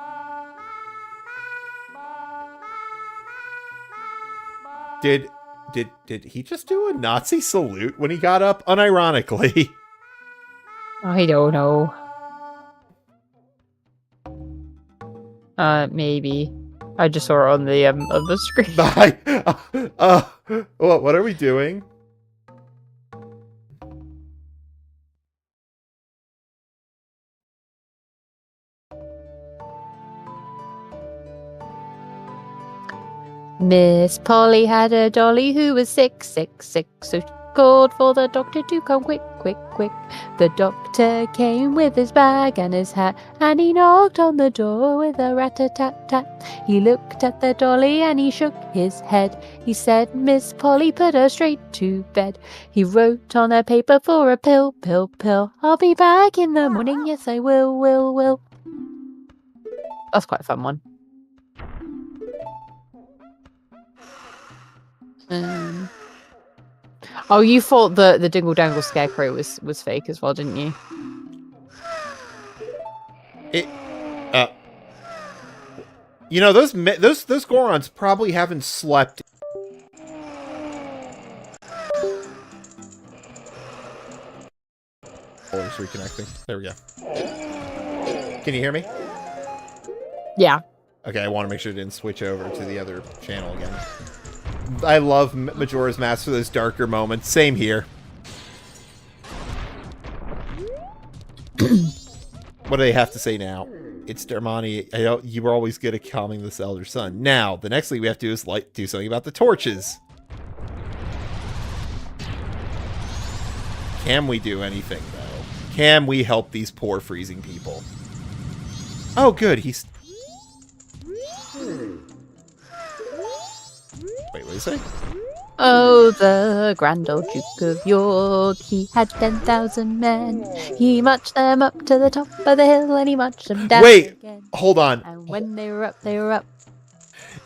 Did he just do a Nazi salute when he got up? Unironically. I don't know. Maybe. I just saw it on the screen. What are we doing? Miss Polly had a dolly who was sick, so she called for the doctor to come quick. The doctor came with his bag and his hat, and he knocked on the door with a rat-a-tat-tat. He looked at the dolly and he shook his head. He said, Miss Polly, put her straight to bed. He wrote on a paper for a pill. I'll be back in the morning, yes I will. That's quite a fun one. Oh, you thought the Dingle Dangle Scarecrow was fake as well, didn't you? It, uh, you know, those Gorons probably haven't slept. Oh, it's reconnecting. There we go. Can you hear me? Yeah. Okay, I want to make sure it didn't switch over to the other channel again. I love Majora's Mask for those darker moments. Same here. What do they have to say now? It's Darmani. I know you were always good at calming this elder son. Now, the next thing we have to do is do something about the torches. Can we do anything, though? Can we help these poor freezing people? Oh, good. He's... Wait, what did he say? Oh, the grand old Duke of York, he had 10,000 men. He marched them up to the top of the hill, and he marched them down again. Hold on. And when they were up, they were up.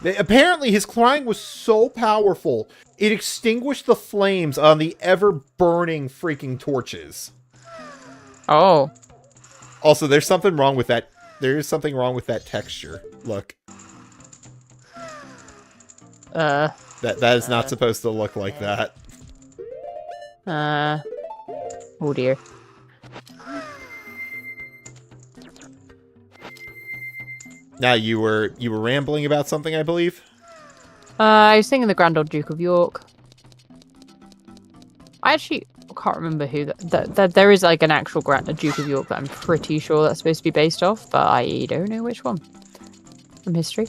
Apparently, his crying was so powerful, it extinguished the flames on the ever-burning freaking torches. Oh. Also, there's something wrong with that. There is something wrong with that texture. Look. That is not supposed to look like that. Oh dear. Now you were rambling about something, I believe. I was thinking the Grand Old Duke of York. I actually can't remember who that. There is like an actual Duke of York that I'm pretty sure that's supposed to be based off, but I don't know which one from history.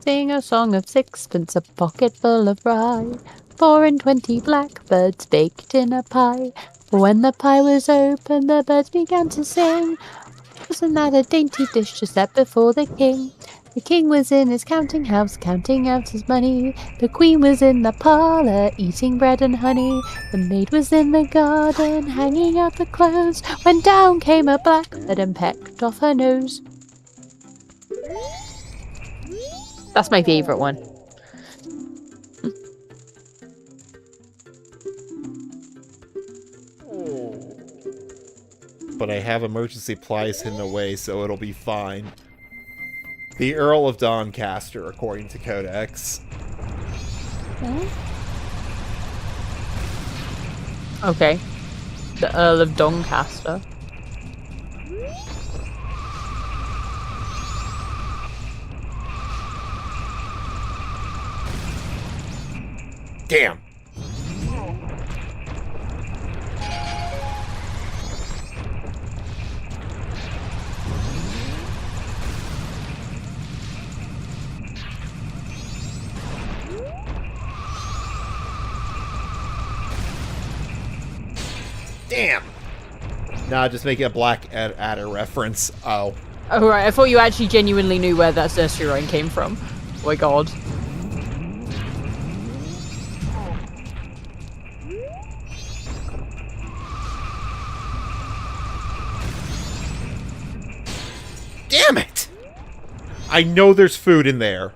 Sing a song of sixpence, a pocket full of rye, 4 and 20 blackbirds baked in a pie. When the pie was open, the birds began to sing. Wasn't that a dainty dish to set before the king? The king was in his counting house, counting out his money. The queen was in the parlour, eating bread and honey. The maid was in the garden, hanging out the clothes, when down came a blackbird and pecked off her nose. That's my favourite one. But I have emergency supplies hidden away, so it'll be fine. The Earl of Doncaster, according to Codex. Okay. The Earl of Doncaster. Damn! Damn! Nah, just making a Black Adder reference. Oh. Oh, right. I thought you actually genuinely knew where that nursery rhyme came from. Oh my god. Damn it! I know there's food in there.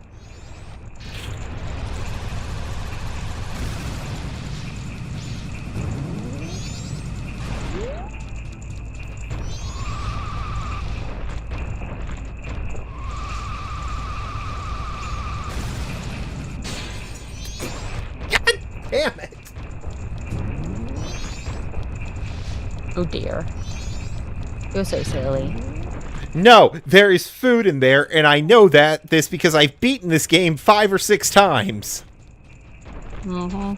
Damn it! Oh dear. You're so silly. No, there is food in there, and I know this because I've beaten this game 5 or 6 times. Mm-hmm.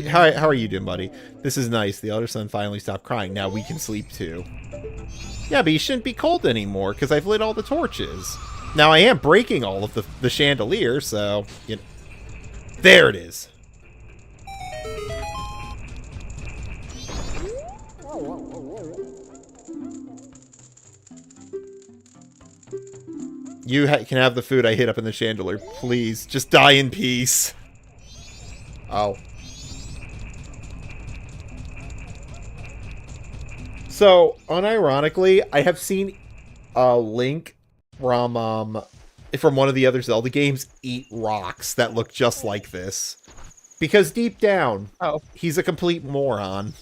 How are you doing, buddy? This is nice. The elder son finally stopped crying. Now we can sleep too. Yeah, but you shouldn't be cold anymore because I've lit all the torches. Now I am breaking all of the chandelier, so you know. There it is. You can have the food I hid up in the chandelier. Please, just die in peace. Oh. So, unironically, I have seen Link from one of the other Zelda games eat rocks that look just like this. Because deep down, Oh. he's a complete moron.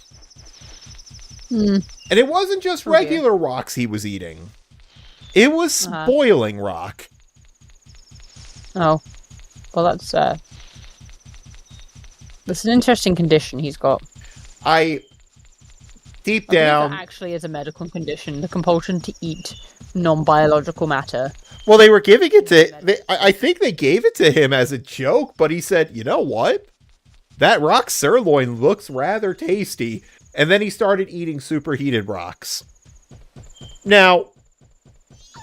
Hmm. And it wasn't just regular rocks he was eating. It was boiling rock. Oh. Well, that's an interesting condition he's got. Deep I believe down... that actually is a medical condition, the compulsion to eat non-biological matter. Well, they were giving it to... I think they gave it to him as a joke, but he said, you know what? That rock sirloin looks rather tasty. And then he started eating superheated rocks. Now,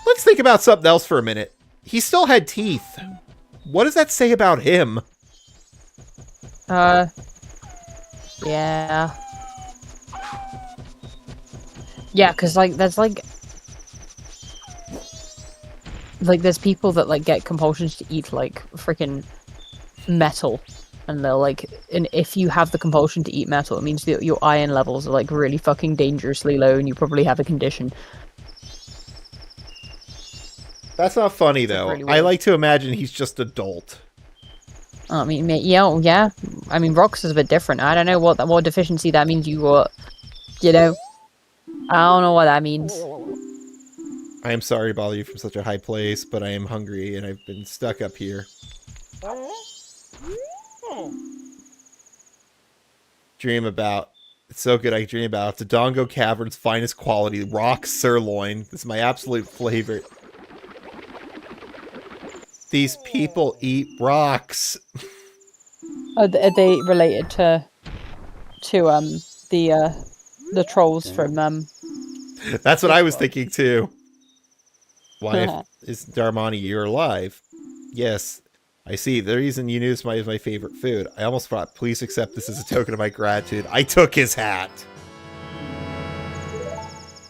let's think about something else for a minute. He still had teeth. What does that say about him? Yeah. Yeah, because, like, there's there's people that, like, get compulsions to eat, like, freaking metal. And they'll, like, and if you have the compulsion to eat metal, it means that your iron levels are, like, really fucking dangerously low, and you probably have a condition. That's not funny, though. Really I like to imagine he's just adult. I mean, yeah. I mean, Rox is a bit different. I don't know what deficiency that means you got. You know, I don't know what that means. I am sorry to bother you from such a high place, but I am hungry and I've been stuck up here. Dream about. It's so good I dream about. It's Dodongo Cavern's finest quality, rock sirloin. This is my absolute favorite. These people eat rocks. Are they related to the trolls from That's what I was thinking too. Why is Darmani, you're alive? Yes. I see. The reason you knew this is my favorite food. I almost thought, please accept this as a token of my gratitude. I took his hat.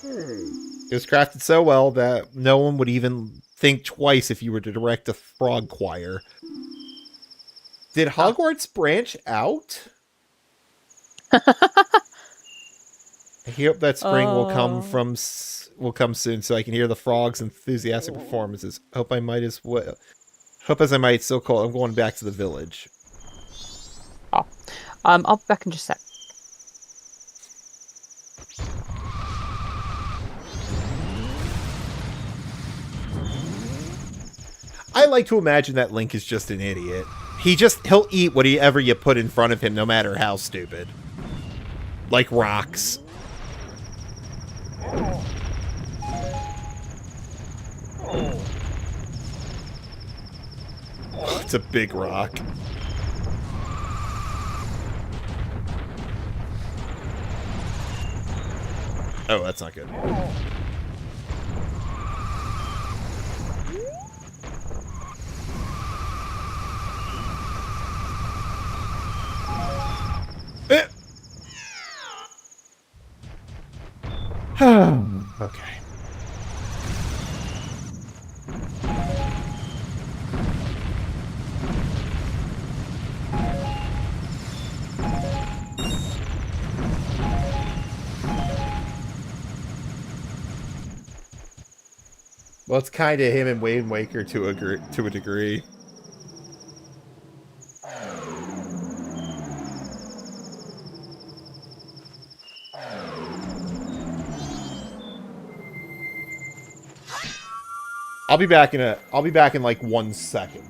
It was crafted so well that no one would even think twice if you were to direct a frog choir. Did Hogwarts branch out? I hope that spring will come soon, so I can hear the frogs' enthusiastic performances. Hope as I might. It's so cold. I'm going back to the village. Oh, I'll be back in just a sec. I like to imagine that Link is just an idiot. He'll eat whatever you put in front of him, no matter how stupid. Like rocks. It's a big rock. Oh, that's not good. Okay. Well, it's kind of him and Wind Waker to a degree. I'll be back in like 1 second.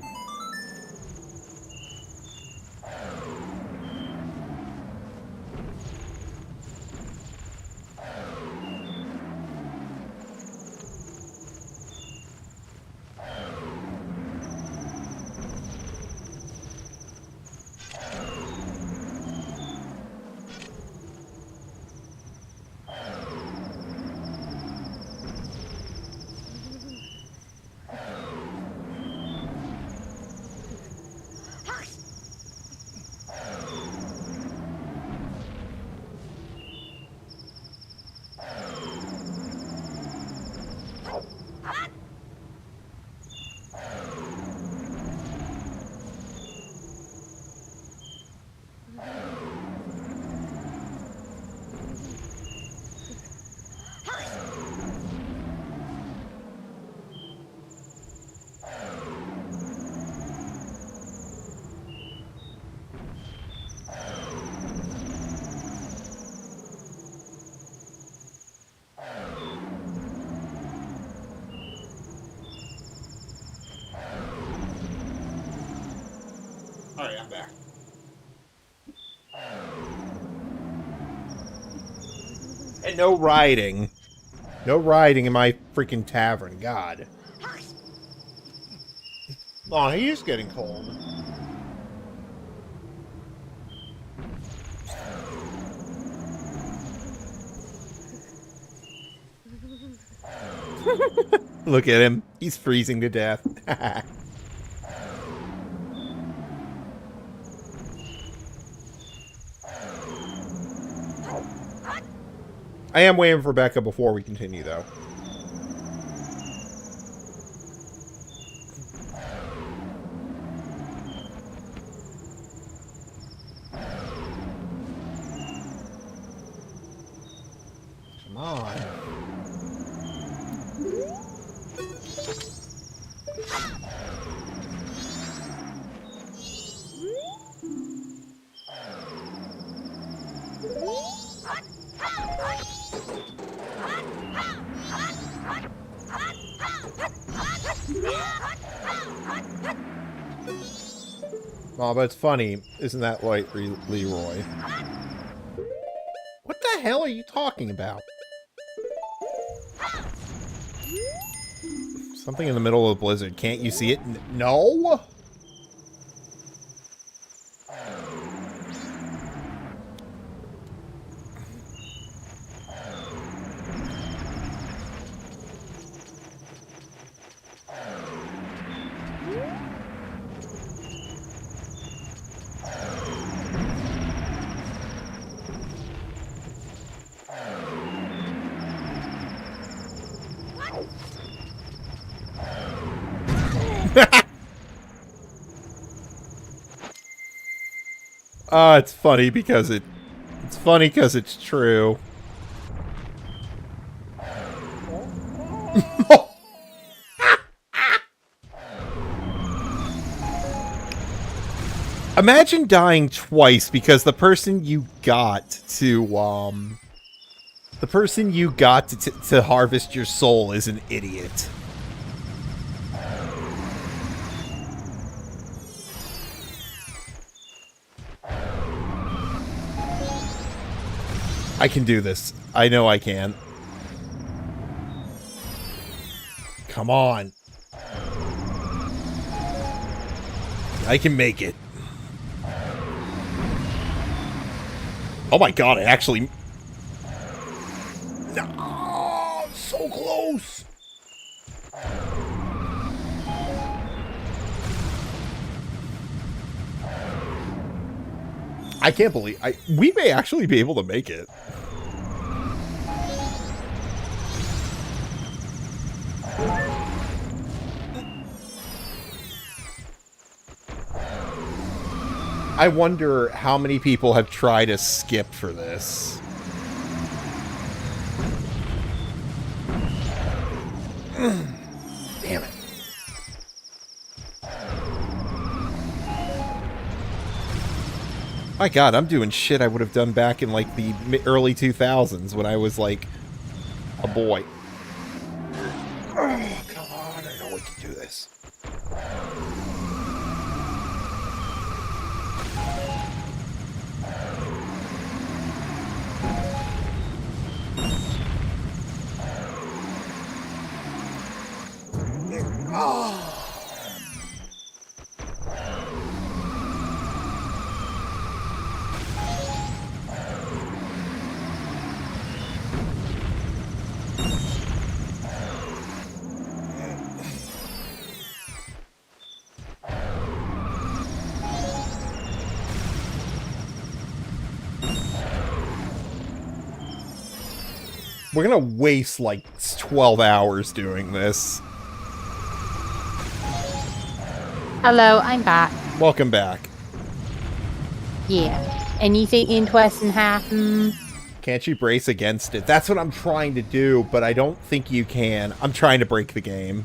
And no riding. No riding in my freaking tavern. God. Oh, he is getting cold. Look at him. He's freezing to death. I am waiting for Becca before we continue, though. Come on. Oh, but it's funny. Isn't that right, Leroy? What the hell are you talking about? Something in the middle of the blizzard. Can't you see it? No? It's funny because it's funny because it's true. Imagine dying twice because the person you got to harvest your soul is an idiot. I can do this. I know I can. Come on. I can make it. Oh my god, I actually... No! So close! I can't believe... we may actually be able to make it. I wonder how many people have tried to skip for this. Damn it. My god, I'm doing shit I would have done back in, like, the early 2000s when I was, like, a boy. Oh, come on, I know we can do this. Oh. We're gonna waste like 12 hours doing this. Hello, I'm back. Welcome back. Yeah. Anything interesting happen? Can't you brace against it? That's what I'm trying to do, but I don't think you can. I'm trying to break the game.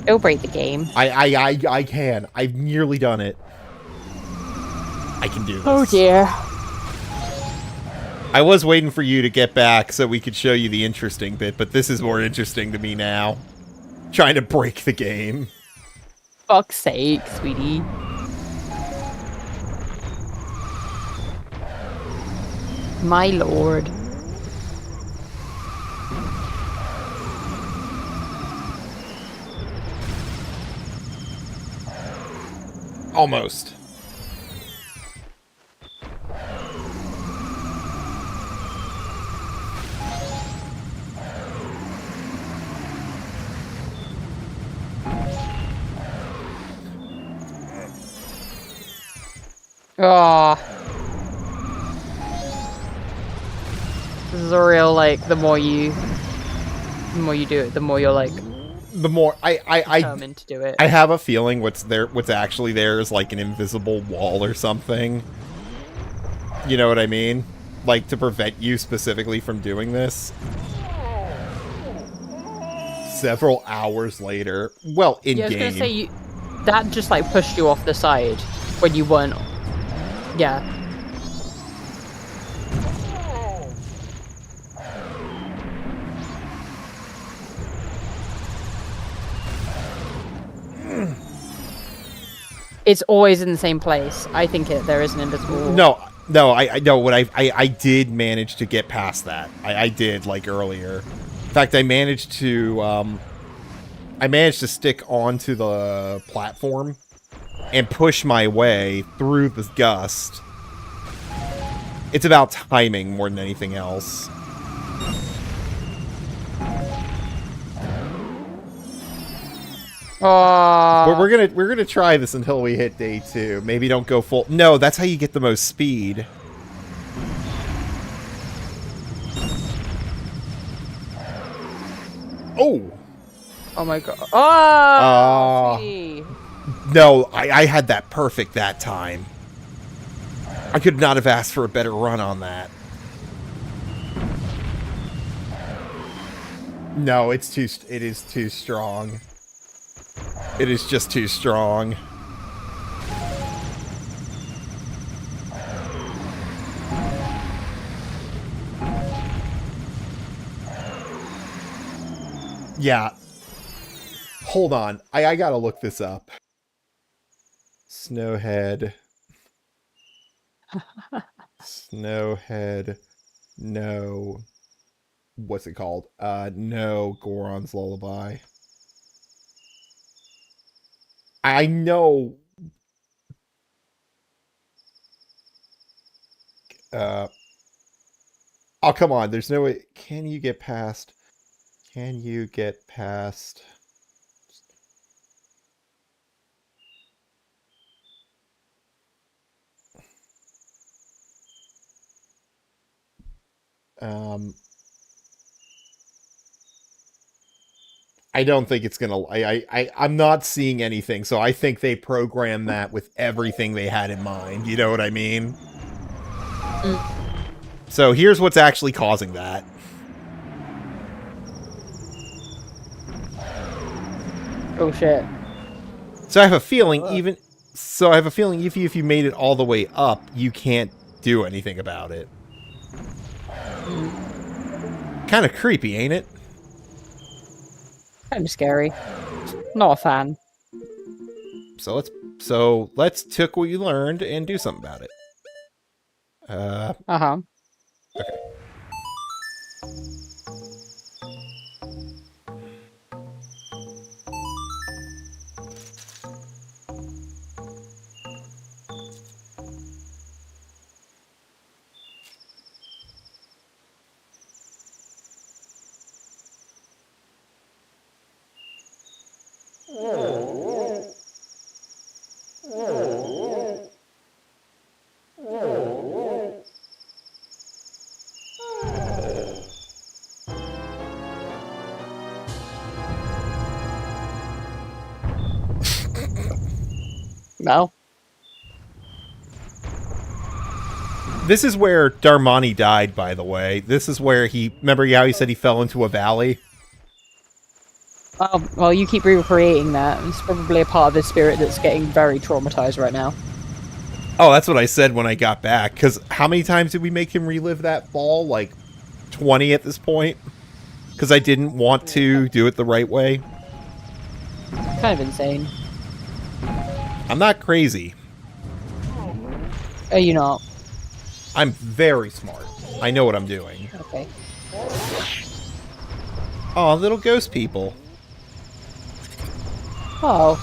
Go break the game. I can. I've nearly done it. I can do this. Oh dear. I was waiting for you to get back so we could show you the interesting bit, but this is more interesting to me now. Trying to break the game. Fuck's sake, sweetie. My lord. Almost. Oh. This is a real, like, the more you do it, the more you're, like, The more determined to do it. I have a feeling what's actually there is like an invisible wall or something. You know what I mean? Like to prevent you specifically from doing this. Several hours later, well, in game. Yeah, I was gonna say that just like pushed you off the side when you weren't. Yeah. It's always in the same place. I think there is an invisible wall. No, I know what I did manage to get past that. I did, like, earlier. In fact, I managed to stick onto the platform and push my way through the gust. It's about timing more than anything else. We're gonna try this until we hit day 2. Maybe don't go full. No, that's how you get the most speed. Oh. Oh my god. Oh. Sweetie. No, I had that perfect that time. I could not have asked for a better run on that. No, it is too strong. It is just too strong. Yeah. Hold on. I gotta look this up. Snowhead. Snowhead. No. What's it called? No. Goron's Lullaby. I know. Oh, come on. There's no way. Can you get past? Can you get past? I don't think it's gonna. I'm not seeing anything, so I think they programmed that with everything they had in mind. You know what I mean? Mm. So here's what's actually causing that. Oh shit. So I have a feeling if you made it all the way up, you can't do anything about it. Kind of creepy, ain't it? Kind of scary. Not a fan. So let's took what you learned and do something about it. Uh-huh. Okay. No. This is where Darmani died, by the way. This is where remember how he said he fell into a valley? Oh, well, you keep recreating that. It's probably a part of his spirit that's getting very traumatized right now. Oh, that's what I said when I got back. Because how many times did we make him relive that fall? Like 20 at this point? Because I didn't want to do it the right way. Kind of insane. I'm not crazy. Are you not? I'm very smart. I know what I'm doing. Okay. Aw, little ghost people. Oh.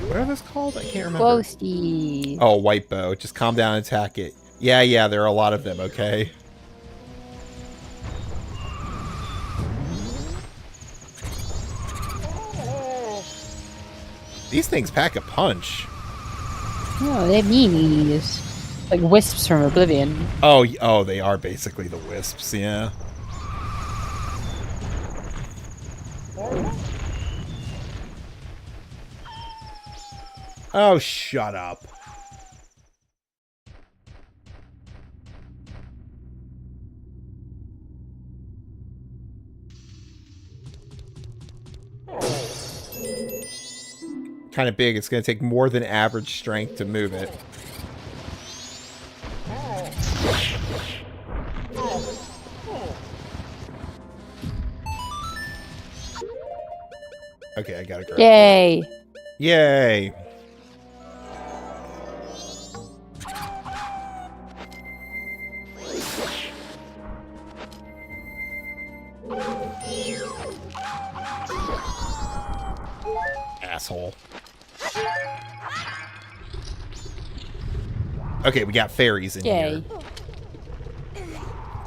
What are those called? I can't remember. Ghosties. Oh, white bow. Just calm down and attack it. Yeah, there are a lot of them, okay? These things pack a punch. Oh, they're meanies. Like wisps from Oblivion. Oh, they are basically the wisps, yeah. Oh, shut up. Kind of big. It's going to take more than average strength to move it. Okay, I got it. Yay! Yay! Asshole. Okay, we got fairies in here.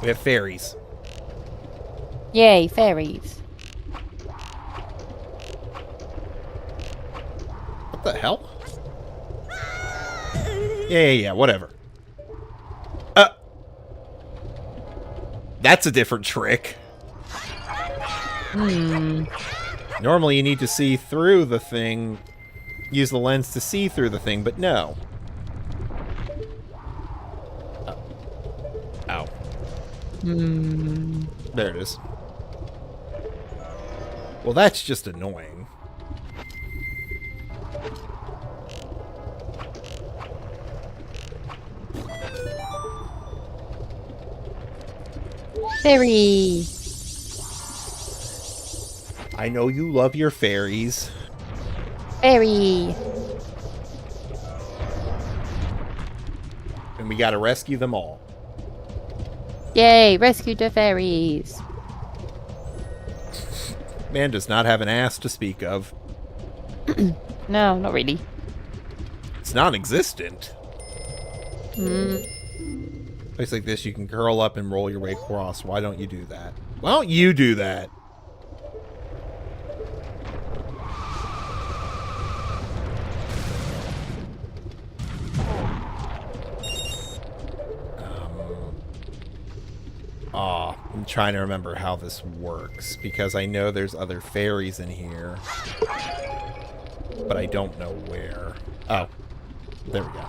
We have fairies. Yay, fairies. What the hell? Yeah, whatever. That's a different trick. Normally you need to see through the thing, use the lens to see through the thing, but no. Ow. There it is. Well, that's just annoying. Fairy. I know you love your fairies. Fairy. And we gotta rescue them all. Yay, rescue the fairies. Man does not have an ass to speak of. No, not really. It's non-existent. Place like this, you can curl up and roll your way across. Why don't you do that? Why don't you do that? I'm trying to remember how this works, because I know there's other fairies in here, but I don't know where. Oh, there we go.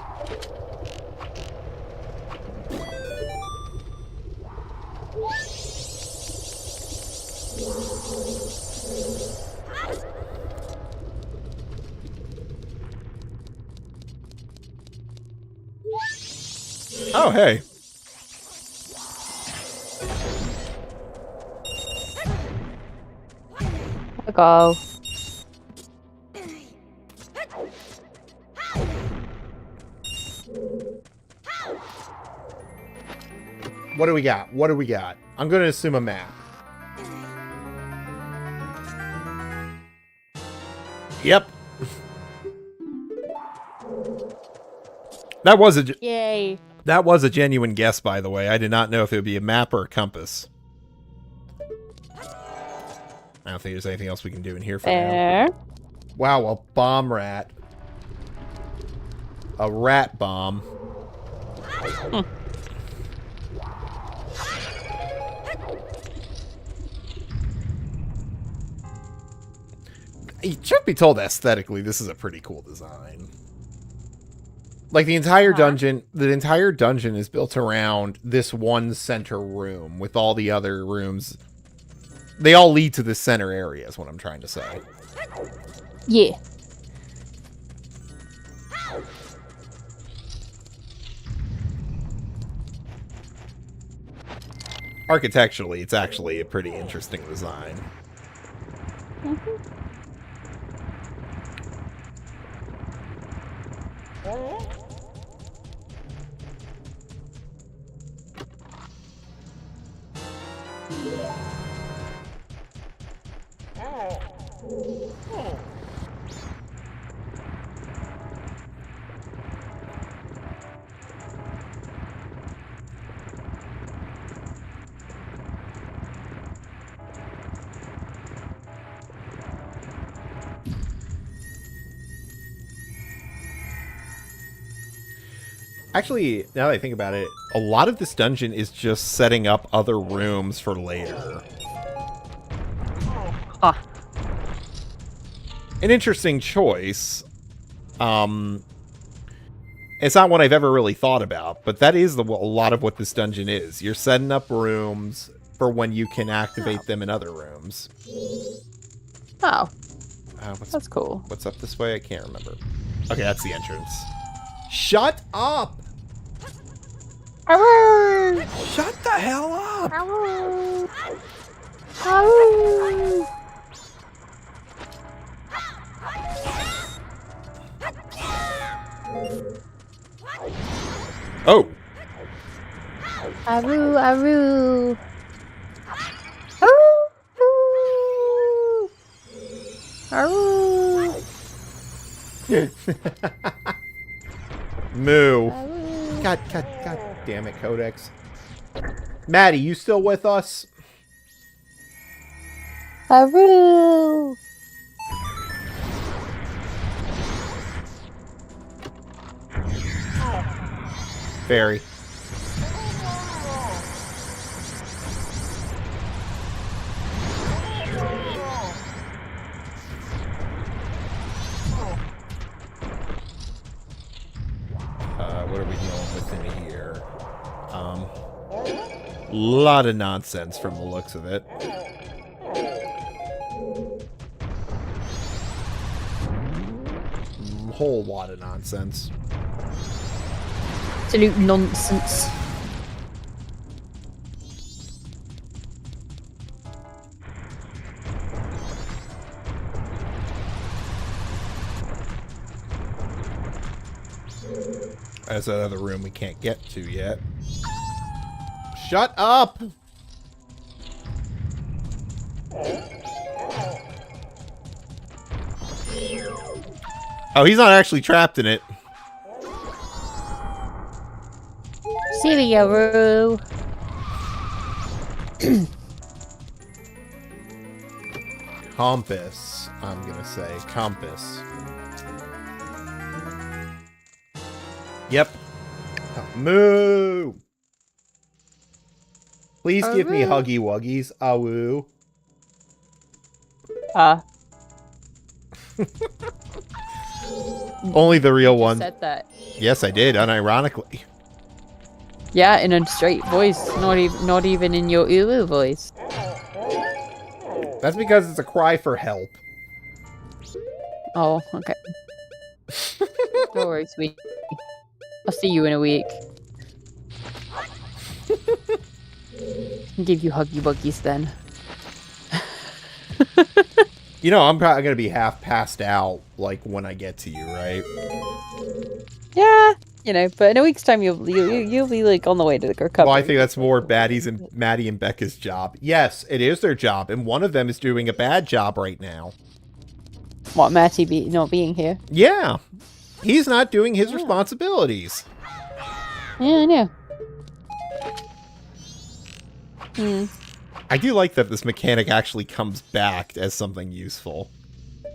Oh, hey. Go. What do we got? What do we got? I'm going to assume a map. Yep. That was a Yay. That was a genuine guess, by the way. I did not know if it would be a map or a compass. I don't think there's anything else we can do in here for now. Wow, a bomb rat. A rat bomb. Truth be told, aesthetically, this is a pretty cool design. Like the entire dungeon is built around this one center room with all the other rooms. They all lead to this center area is what I'm trying to say. Yeah. Architecturally, it's actually a pretty interesting design. Actually, now that I think about it, a lot of this dungeon is just setting up other rooms for later. Huh. An interesting choice. It's not one I've ever really thought about, but that is a lot of what this dungeon is. You're setting up rooms for when you can activate them in other rooms. Oh. That's cool. What's up this way? I can't remember. Okay, that's the entrance. Shut up! Arrgh! Shut the hell up! Arrgh! Arrgh! Oh! Aru, aru. Aru. Moo. Aru. God damn it, Codex. Maddie, you still with us? Aru. Fairy. What are we dealing with in here? Lot of nonsense from the looks of it. Whole lot of nonsense. Absolute nonsense. There's another room we can't get to yet. Shut up! Oh, he's not actually trapped in it. Celia Roo. Compass, I'm gonna say. Compass. Yep. Moo! Please give me Huggy Wuggies. Awoo. Only the real one. Said that. Yes, I did, unironically. Yeah, in a straight voice, not even in your Ulu voice. That's because it's a cry for help. Oh, okay. Don't worry, sweet. I'll see you in a week. I'll give you Huggy Wuggies then. You know, I'm probably gonna be half passed out, like, when I get to you, right? Yeah, you know, but in a week's time, you'll be like on the way to the recovery. Well, I think that's more Maddie and Becca's job. Yes, it is their job, and one of them is doing a bad job right now. What, Matty not being here? Yeah, he's not doing his responsibilities. Yeah, I know. Hmm. I do like that this mechanic actually comes back as something useful.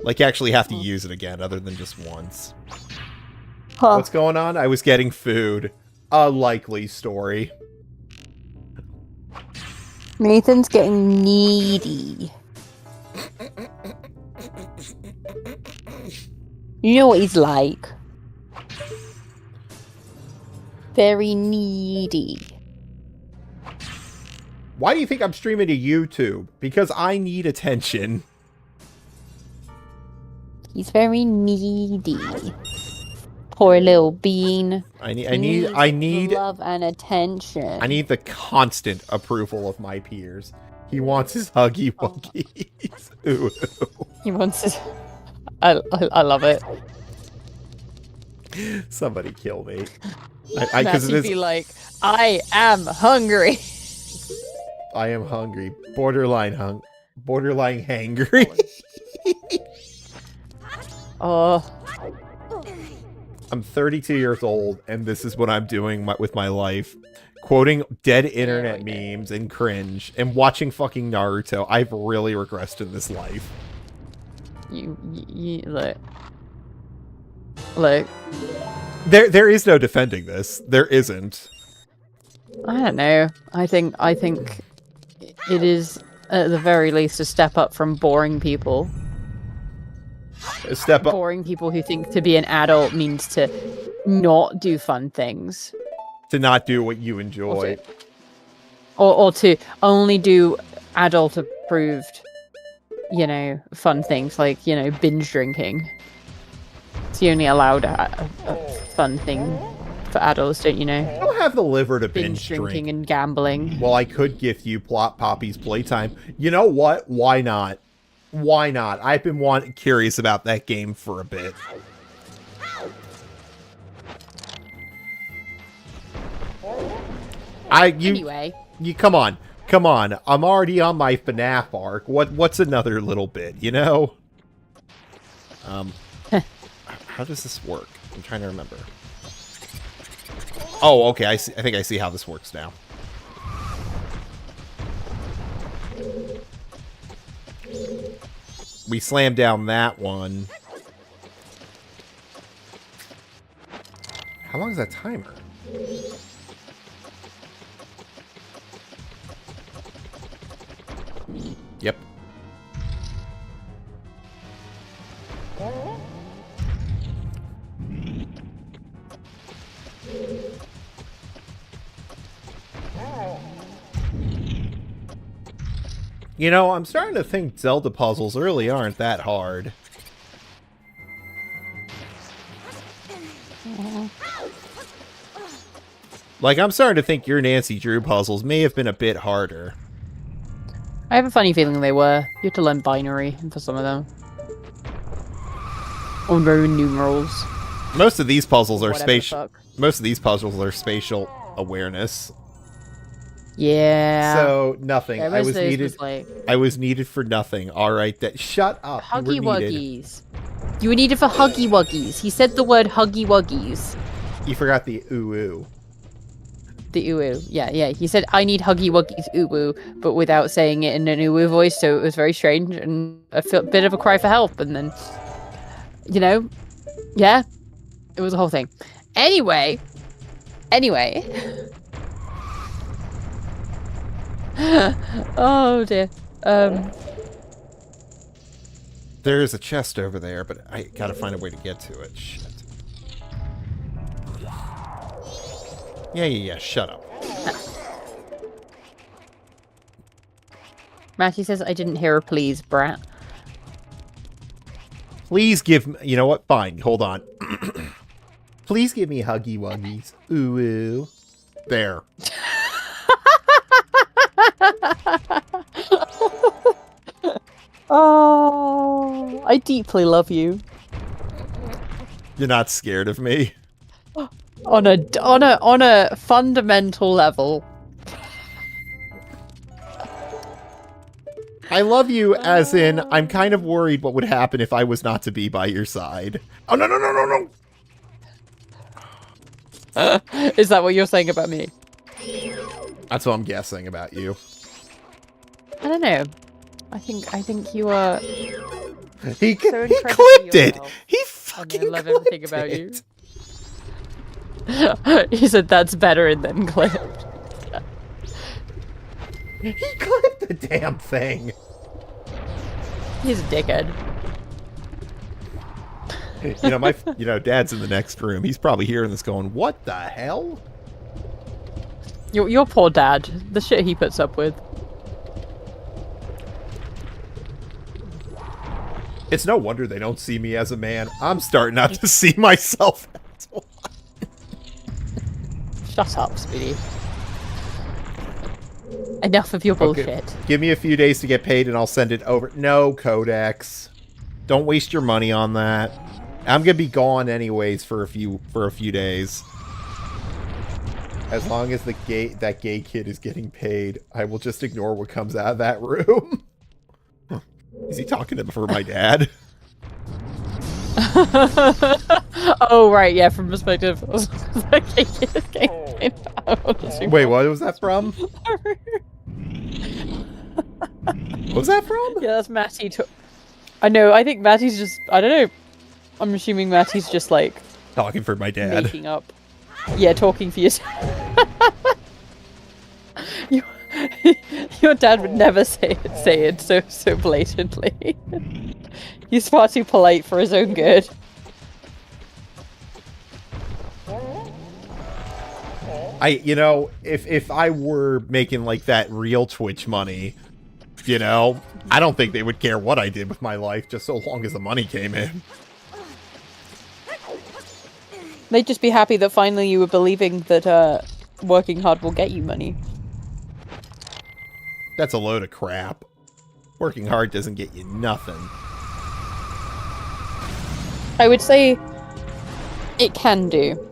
Like, you actually have to use it again, other than just once. Huh. What's going on? I was getting food. A likely story. Nathan's getting needy. You know what he's like. Very needy. Why do you think I'm streaming to YouTube? Because I need attention. He's very needy. Poor little bean. I need love and attention. I need the constant approval of my peers. He wants his Huggy Wuggies. Ooh. He wants his... I love it. Somebody kill me. Because it is... be like, I am hungry. I am hungry. Borderline hangry. Oh. I'm 32 years old, and this is what I'm doing with my life. Quoting dead internet memes and cringe, and watching fucking Naruto. I've really regressed in this life. You look. There is no defending this. There isn't. I don't know. I think it is at the very least a step up from boring people. A step up. Boring people who think to be an adult means to not do fun things. To not do what you enjoy. Or to only do adult approved, fun things like, binge drinking. It's the only allowed a fun thing for adults, don't you know? I don't have the liver to binge drinking and gambling. Well, I could gift you Poppy's Playtime. You know what? Why not? Why not? I've been curious about that game for a bit. Anyway. You come on. I'm already on my FNAF arc. What's another little bit, you know? How does this work? I'm trying to remember. Oh, okay. I think I see how this works now. We slam down that one. How long is that timer? Yep. You know, I'm starting to think Zelda puzzles really aren't that hard. Like, I'm starting to think your Nancy Drew puzzles may have been a bit harder. I have a funny feeling they were. You have to learn binary for some of them. Or Roman numerals. Most of these puzzles are spatial. Most of these puzzles are spatial awareness. Yeah. So nothing. Yeah, I was needed for nothing. All right. Shut up. Huggy Wuggies. You were needed for Huggy Wuggies. He said the word Huggy Wuggies. You forgot the ooh. The ooh. Yeah. He said I need Huggy Wuggies ooh, but without saying it in an ooh voice, so it was very strange and a bit of a cry for help. And then, yeah, it was a whole thing. Anyway. Oh dear. There is a chest over there, but I gotta find a way to get to it. Shit. Yeah. Shut up. Matthew says, I didn't hear a please, brat. Please give me... You know what? Fine. Hold on. Please give me Huggy Wuggies. Ooh. There. Oh, I deeply love you. You're not scared of me? On a fundamental level. I love you as in, I'm kind of worried what would happen if I was not to be by your side. Oh, no. Is that what you're saying about me? That's what I'm guessing about you. I don't know. I think you are. He so clipped it. He fucking love clipped everything about it. You. He said that's better and then clipped. He clipped the damn thing. He's a dickhead. Dad's in the next room. He's probably hearing this going, what the hell? Your poor dad. The shit he puts up with. It's no wonder they don't see me as a man. I'm starting not to see myself as one. Shut up, Speedy. Enough of your bullshit. Okay. Give me a few days to get paid and I'll send it over. No, Codex. Don't waste your money on that. I'm gonna be gone anyways for a few days. As long as that gay kid is getting paid, I will just ignore what comes out of that room. Is he talking for my dad? Oh right, yeah, from perspective. Wait, what was that from? What was that from? Yeah, that's Matty. I know. I think Matty's just. I don't know. I'm assuming Matty's just like Talking for my dad. Making up. Yeah, talking for yourself. Your dad would never say it so blatantly. He's far too polite for his own good. If I were making like that real Twitch money, I don't think they would care what I did with my life, just so long as the money came in. They'd just be happy that finally you were believing that working hard will get you money. That's a load of crap. Working hard doesn't get you nothing. I would say it can do.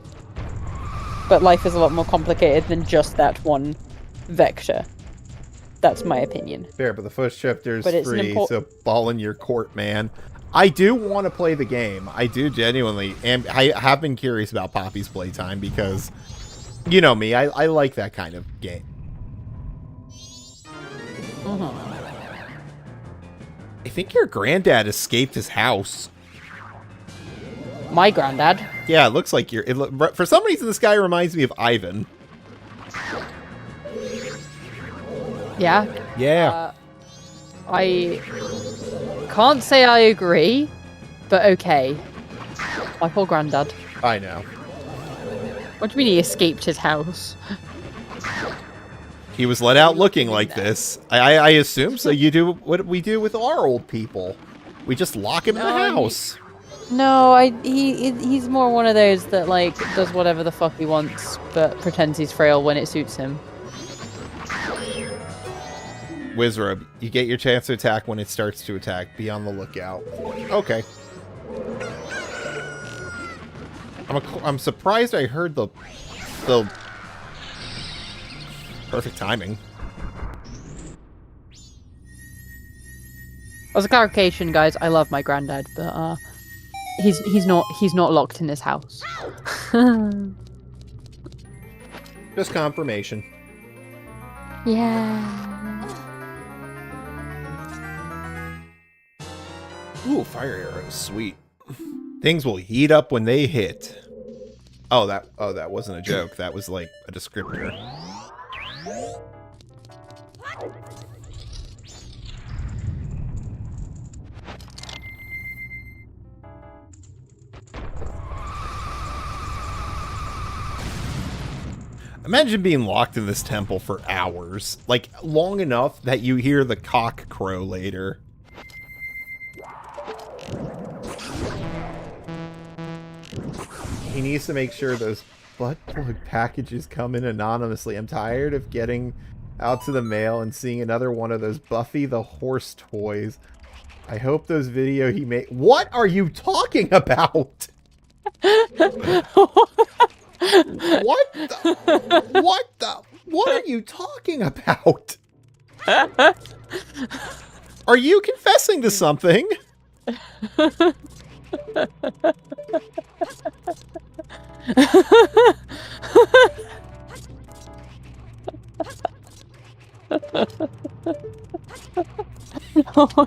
But life is a lot more complicated than just that one vector. That's my opinion. Fair, but the first chapter's free, so ball in your court, man. I do want to play the game. I do genuinely. And I have been curious about Poppy's playtime because, you know me, I like that kind of game. I think your granddad escaped his house. My granddad? Yeah, it looks like for some reason, this guy reminds me of Ivan. Yeah? Yeah. I can't say I agree, but okay. My poor granddad. I know. What do you mean he escaped his house? He was let out looking like this. I assume so. You do what we do with our old people. We just lock him in the house. He's more one of those that, like, does whatever the fuck he wants, but pretends he's frail when it suits him. Wizrobe, you get your chance to attack when it starts to attack. Be on the lookout. Okay. I'm surprised I heard the perfect timing. As a clarification, guys, I love my granddad, but he's not locked in his house. Just confirmation. Yeah. Ooh, fire arrows, sweet. Things will heat up when they hit. Oh, that wasn't a joke. That was like a descriptor. Imagine being locked in this temple for hours. Like, long enough that you hear the cock crow later. He needs to make sure those butt plug packages come in anonymously. I'm tired of getting out to the mail and seeing another one of those Buffy the Horse toys. I hope those video he made... What are you talking about? What are you talking about? Are you confessing to something? Oh,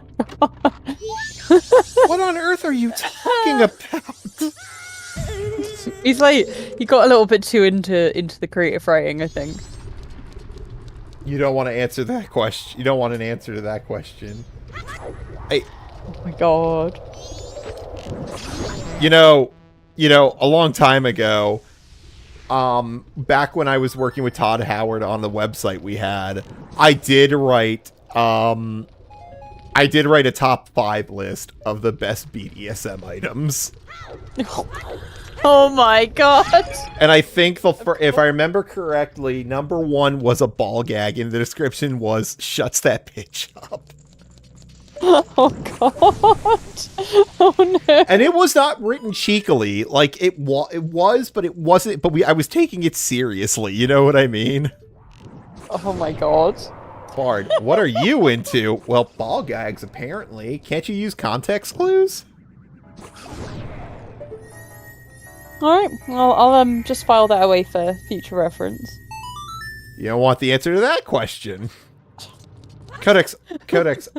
what on earth are you talking about? He's like, he got a little bit too into the creative writing, I think. You don't want to answer that question. You don't want an answer to that question. Hey. Oh my god. You know, a long time ago, back when I was working with Todd Howard on the website we had, I did write a top 5 list of the best BDSM items. Oh my god. And I think, if I remember correctly, number 1 was a ball gag, and the description was, shuts that bitch up. Oh god. Oh no. And it was not written cheekily. Like, it was, but it wasn't. But I was taking it seriously. You know what I mean? Oh my god. Hard. What are you into? Well, ball gags, apparently. Can't you use context clues? Alright, well, I'll just file that away for future reference. You don't want the answer to that question. Codex,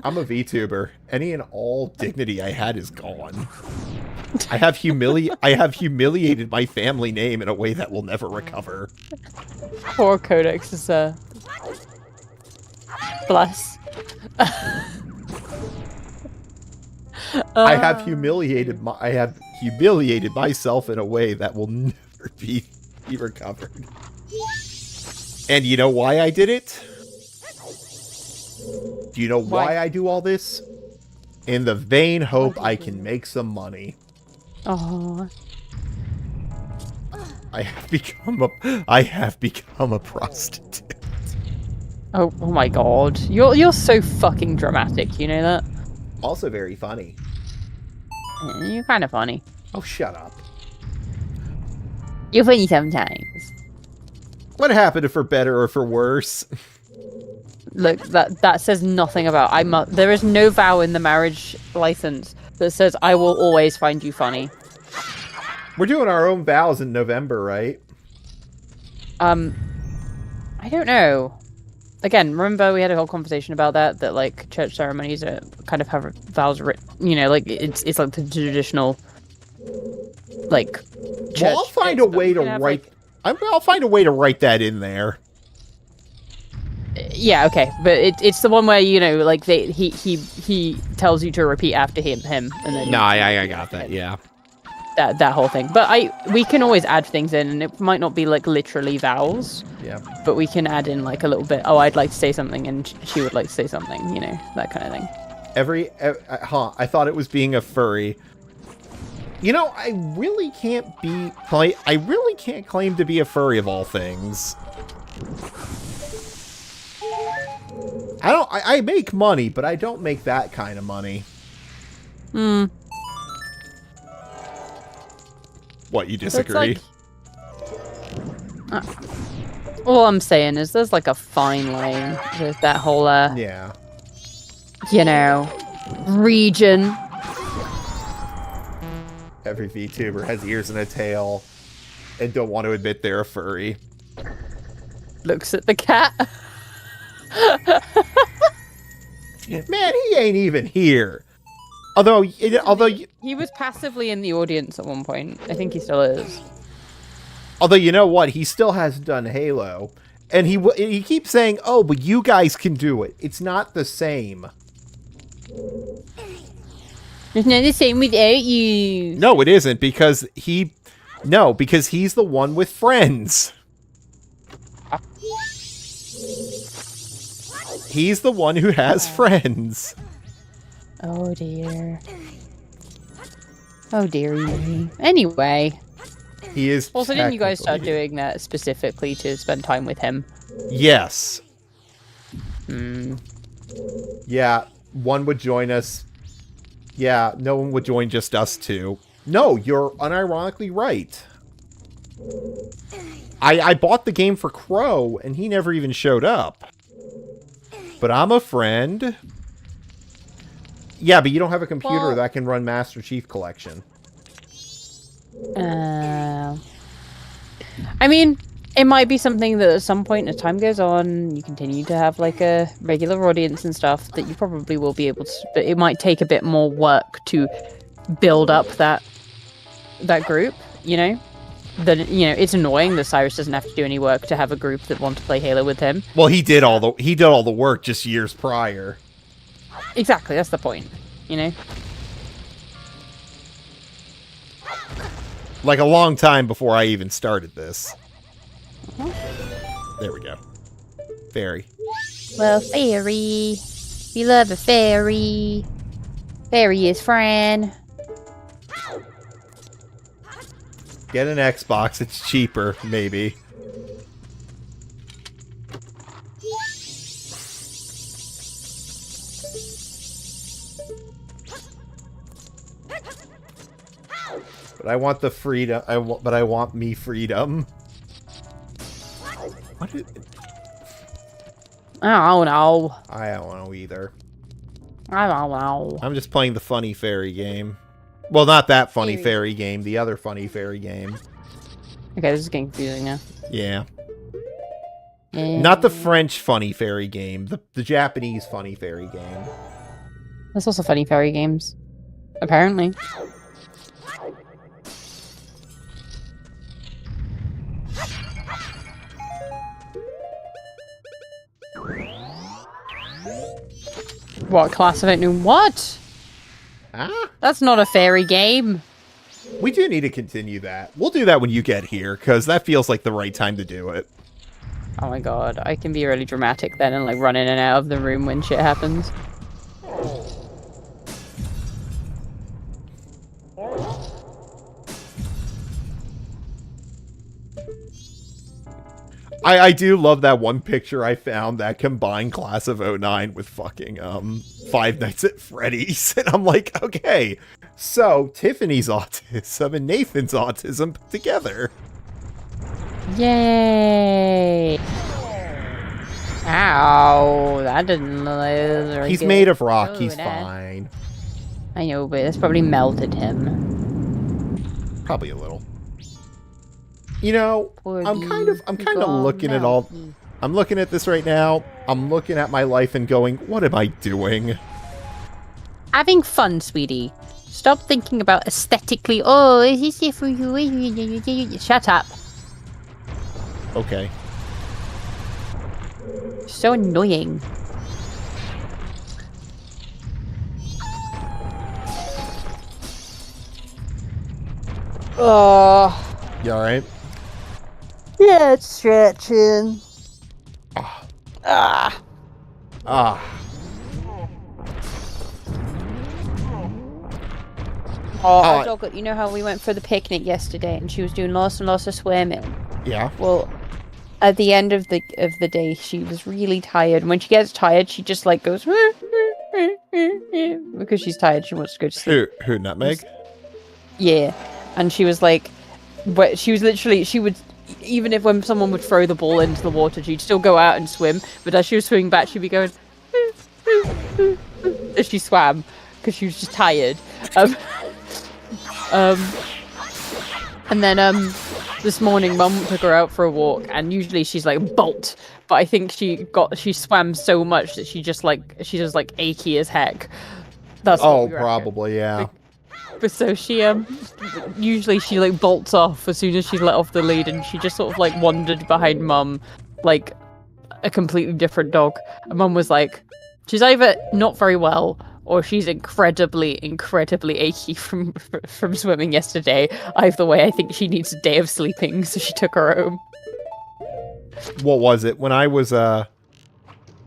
I'm a VTuber. Any and all dignity I had is gone. I have humiliated my family name in a way that will never recover. Poor Codex is bless. I have humiliated myself in a way that will never be recovered. And you know why I did it? Do you know why I do all this? In the vain hope I can make some money. Oh. I have become a prostitute. Oh my god. You're so fucking dramatic, you know that? Also very funny. You're kind of funny. Oh, shut up. You're funny sometimes. What happened, for better or for worse? Look, that says nothing about there is no vow in the marriage license that says I will always find you funny. We're doing our own vows in November, right? I don't know. Again, remember we had a whole conversation about that like church ceremonies are kind of have vows written, you know, like it's like the traditional like church. Well, I'll find a way to write I'll find a way to write that in there. Yeah, okay, but it's the one where, you know, like he tells you to repeat after him, and then no, I got that. Yeah, that whole thing. But we can always add things in, and it might not be like literally vows. Yeah. But we can add in like a little bit. Oh, I'd like to say something, and she would like to say something. You know, that kind of thing. I thought it was being a furry. You know, I really can't claim to be a furry of all things. I make money, but I don't make that kind of money. What, you disagree? All I'm saying is there's like a fine line with that whole yeah, you know, region. Every VTuber has ears and a tail and don't want to admit they're a furry. Looks at the cat. Man, he ain't even here. Although he was passively in the audience at one point. I think he still is. Although, you know what? He still hasn't done Halo. And he keeps saying, oh, but you guys can do it. It's not the same. It's not the same without you. No, it isn't, because he's the one with friends. He's the one who has friends. Oh, dear. Oh, dearie. Anyway. He is. Also, didn't you guys start doing that specifically to spend time with him? Yes. Hmm. Yeah, one would join us. Yeah, no one would join, just us two. No, you're unironically right. I bought the game for Crow, and he never even showed up. But I'm a friend. Yeah, but you don't have a computer that can run Master Chief Collection. I mean, it might be something that at some point as time goes on, you continue to have like a regular audience and stuff that you probably will be able to, but it might take a bit more work to build up that group, you know? That, you know, it's annoying that Cyrus doesn't have to do any work to have a group that want to play Halo with him. Well, he did all the work just years prior. Exactly, that's the point, you know? Like a long time before I even started this. There we go. Fairy. Well, fairy. We love a fairy. Fairy is Fran. Get an Xbox, it's cheaper, maybe. But I want the freedom. But I want me freedom. What is it? I don't know. I don't know either. I don't know. I'm just playing the funny fairy game. Well, not that funny fairy game. The other funny fairy game. Okay, this is getting confusing now. Yeah. Not the French funny fairy game. The Japanese funny fairy game. There's also funny fairy games. Apparently. What class of it? What? Ah? That's not a fairy game. We do need to continue that. We'll do that when you get here, because that feels like the right time to do it. Oh my god, I can be really dramatic then and like run in and out of the room when shit happens. I do love that one picture I found that combined Class of '09 with fucking Five Nights at Freddy's. And I'm like, okay, so Tiffany's autism and Nathan's autism put together. Yay! Ow, that didn't look very He's good. made of rock, Oh, he's that- fine. I know, but it's probably melted him. Probably a little. You know, Poor I'm dude. kind of He looking at all. melty. I'm looking at this right now. I'm looking at my life and going, what am I doing? Having fun, sweetie. Stop thinking about aesthetically. Oh, is this here for you? Shut up. Okay. So annoying. Oh. You alright? Yeah, it's stretching. Ah. Ah. Ah. Oh, our dog, you know how we went for the picnic yesterday and she was doing lots and lots of swimming? Yeah. Well, at the end of the day, she was really tired. And when she gets tired, she just like goes because she's tired. She wants to go to sleep. Who Nutmeg? Yeah, and she was like, but she was literally, she would, even if when someone would throw the ball into the water, she'd still go out and swim. But as she was swimming back, she'd be going as she swam because she was just tired. And then this morning, Mum took her out for a walk, and usually she's like bolt, but I think she swam so much that she's just like achy as heck. That's what Oh, we reckon. probably, yeah. But so she usually she like bolts off as soon as she's let off the lead, and she just sort of like wandered behind Mum like a completely different dog. And Mum was like, she's either not very well or she's incredibly achy from swimming yesterday. Either way, I think she needs a day of sleeping, so she took her home. What was it? When I was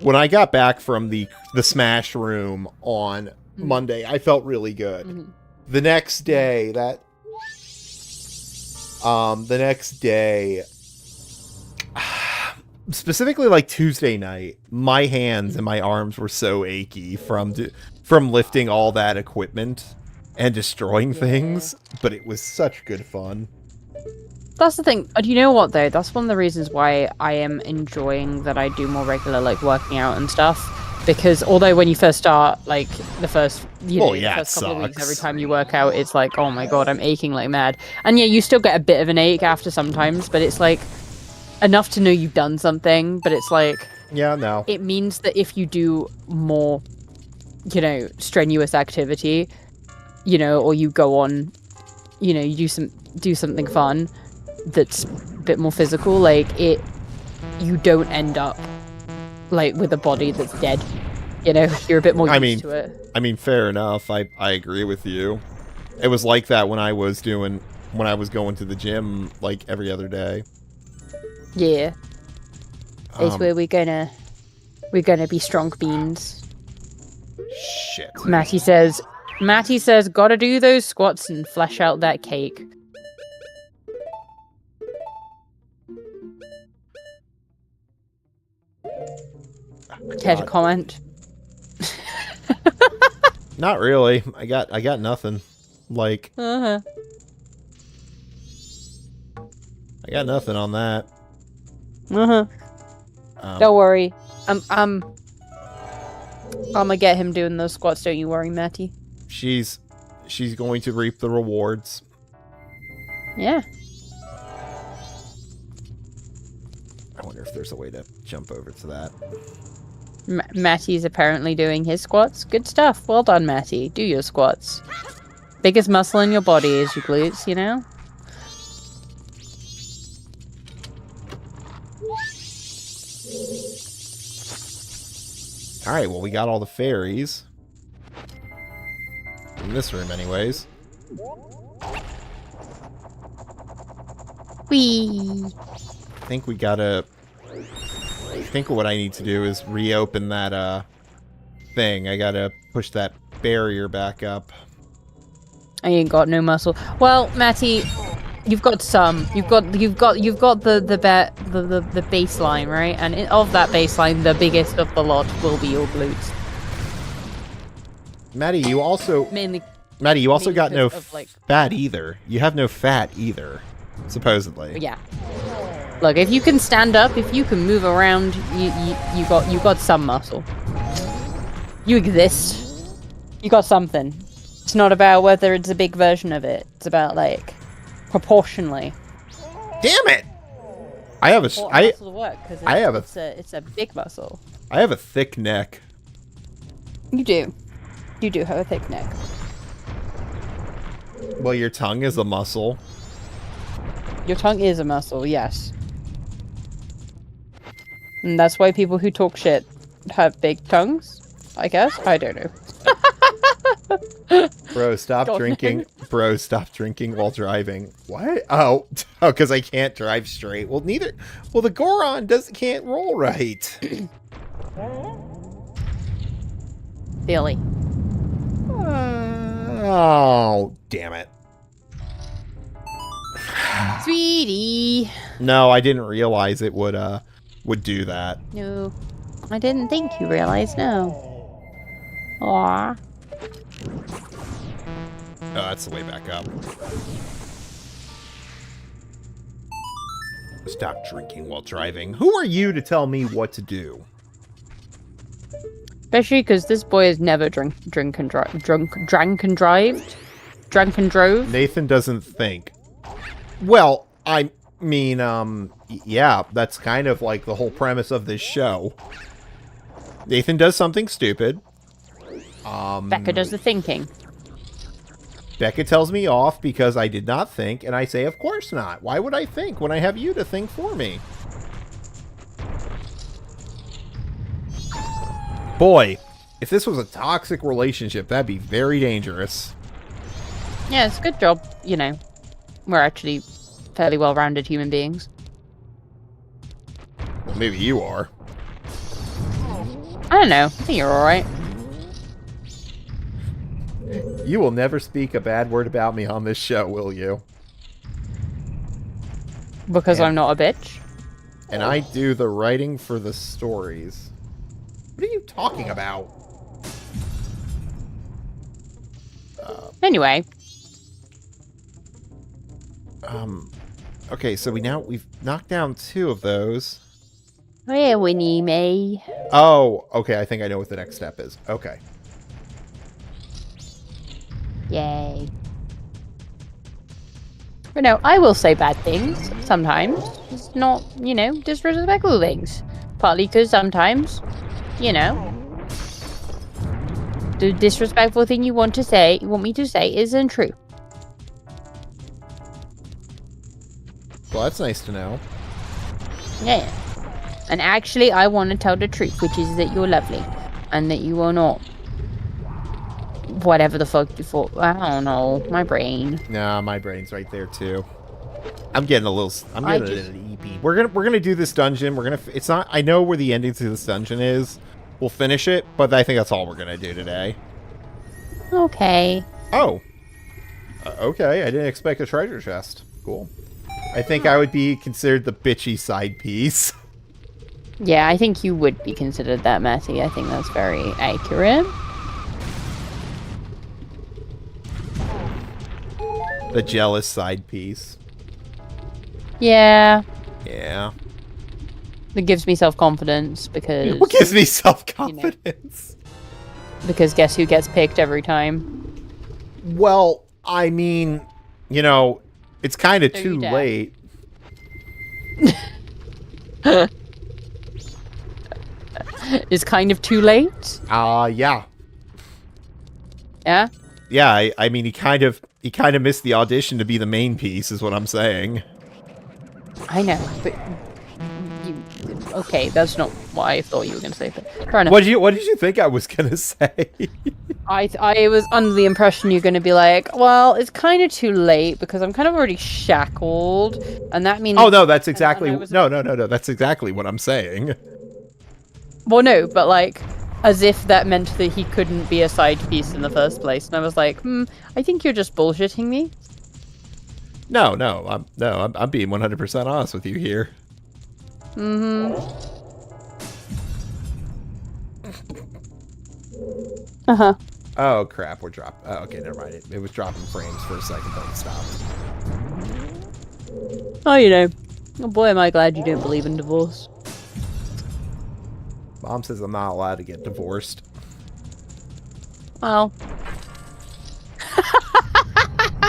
when I got back from the Smash room on Monday, I felt really good. Mm-hmm. The next day, specifically like Tuesday night, my hands and my arms were so achy from lifting all that equipment and destroying things, but it was such good fun. That's the thing. Do you know what though? That's one of the reasons why I am enjoying that I do more regular like working out and stuff. Because although when you first start, like the first, the first couple of weeks, every time you work out, it's like, oh my god, I'm aching like mad. And yeah, you still get a bit of an ache after sometimes, but it's like enough to know you've done something. But it's like, yeah, no, it means that if you do more, strenuous activity, or you go on, you do something fun that's a bit more physical, like you don't end up like with a body that's dead. You're a bit more used to it. I mean, fair enough. I agree with you. It was like that when I was going to the gym like every other day. Yeah. It's where we're gonna be strong beans. Shit. Matty says, gotta do those squats and flesh out that cake. Care to comment? Not really. I got nothing. Like, Uh-huh. I got nothing on that. Uh-huh. Don't worry. I'm gonna get him doing those squats, don't you worry, Matty. She's going to reap the rewards. Yeah. I wonder if there's a way to jump over to that. Matty's apparently doing his squats. Good stuff. Well done, Matty. Do your squats. Biggest muscle in your body is your glutes, you know? Alright, well, we got all the fairies. In this room, anyways. Whee! I think we gotta... I think what I need to do is reopen that, thing. I gotta push that barrier back up. I ain't got no muscle. Well, Matty, you've got some. You've got the baseline, right? And of that baseline, the biggest of the lot will be your glutes. Maddie, you also... Mainly got no because of, like... fat either. You have no fat either, supposedly. Yeah. Look, if you can stand up, if you can move around, you got some muscle. You exist. You got something. It's not about whether it's a big version of it. It's about, like, proportionally. Damn it! I have a... muscle to work, because it's a big muscle. I have a thick neck. You do. You do have a thick neck. Well, your tongue is a muscle. Your tongue is a muscle, yes. And that's why people who talk shit have big tongues, I guess? I don't know. Bro, stop drinking. Bro, stop drinking while driving. What? Oh, because I can't drive straight. Well, well, the Goron can't roll right. Billy. Oh, damn it. Sweetie. No, I didn't realize it would do that. No. I didn't think you realized, no. Aww. Oh, that's the way back up. Stop drinking while driving. Who are you to tell me what to do? Especially because this boy has never drank and drove. Nathan doesn't think. Well, I mean, yeah, that's kind of like the whole premise of this show. Nathan does something stupid. Becca does the thinking. Becca tells me off because I did not think, and I say, of course not. Why would I think when I have you to think for me? Boy, if this was a toxic relationship, that'd be very dangerous. Yeah, it's a good job, you know. We're actually fairly well-rounded human beings. Well, maybe you are. I don't know. I think you're alright. You will never speak a bad word about me on this show, will you? Because I'm not a bitch. And I do the writing for the stories. What are you talking about? Anyway. Okay, so we've knocked down 2 of those. Where Winnie May? Oh, okay, I think I know what the next step is. Okay. Yay. But no, I will say bad things sometimes. It's not, you know, disrespectful things. Partly because sometimes, you know, the disrespectful thing you want me to say isn't true. Well, that's nice to know. Yeah. And actually, I want to tell the truth, which is that you're lovely. And that you are not whatever the fuck you thought. I don't know. My brain. Nah, my brain's right there too. I'm getting a little EP. We're gonna do this dungeon. It's not. I know where the ending to this dungeon is. We'll finish it, but I think that's all we're gonna do today. Okay. Oh. Okay. I didn't expect a treasure chest. Cool. I think I would be considered the bitchy side piece. Yeah, I think you would be considered that, Matty. I think that's very accurate. The jealous side piece. Yeah. Yeah. It gives me self-confidence because... What gives me self-confidence? You know, because guess who gets picked every time? Well, I mean, you know, it's kind of too late. It's kind of too late? Yeah. Yeah? Yeah, I mean, he kind of missed the audition to be the main piece, is what I'm saying. I know, but Okay, that's not what I thought you were going to say. Fair enough. What did you think I was gonna say? I was under the impression you're going to be like, well, it's kind of too late because I'm kind of already shackled, and that means. Oh no, that's exactly no. That's exactly what I'm saying. Well, no, but like, as if that meant that he couldn't be a side piece in the first place, and I was like, I think you're just bullshitting me. No, I'm being 100% honest with you here. Uh-huh. Oh crap, we're dropping. Oh, okay, never mind. It was dropping frames for a second, but it stopped. Oh, you know. Oh boy, am I glad you don't believe in divorce. Mom says I'm not allowed to get divorced. Well.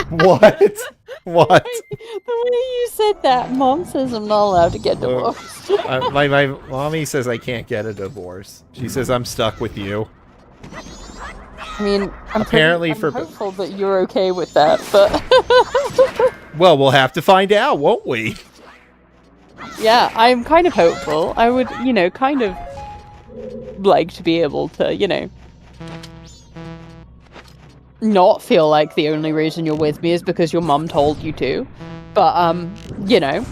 What? What? The way you said that, Mom says I'm not allowed to get divorced. My mommy says I can't get a divorce. She says I'm stuck with you. I mean, I'm hopeful that you're okay with that, but... Well, we'll have to find out, won't we? Yeah, I'm kind of hopeful. I would, you know, kind of like to be able to, you know, not feel like the only reason you're with me is because your mum told you to. But, you know.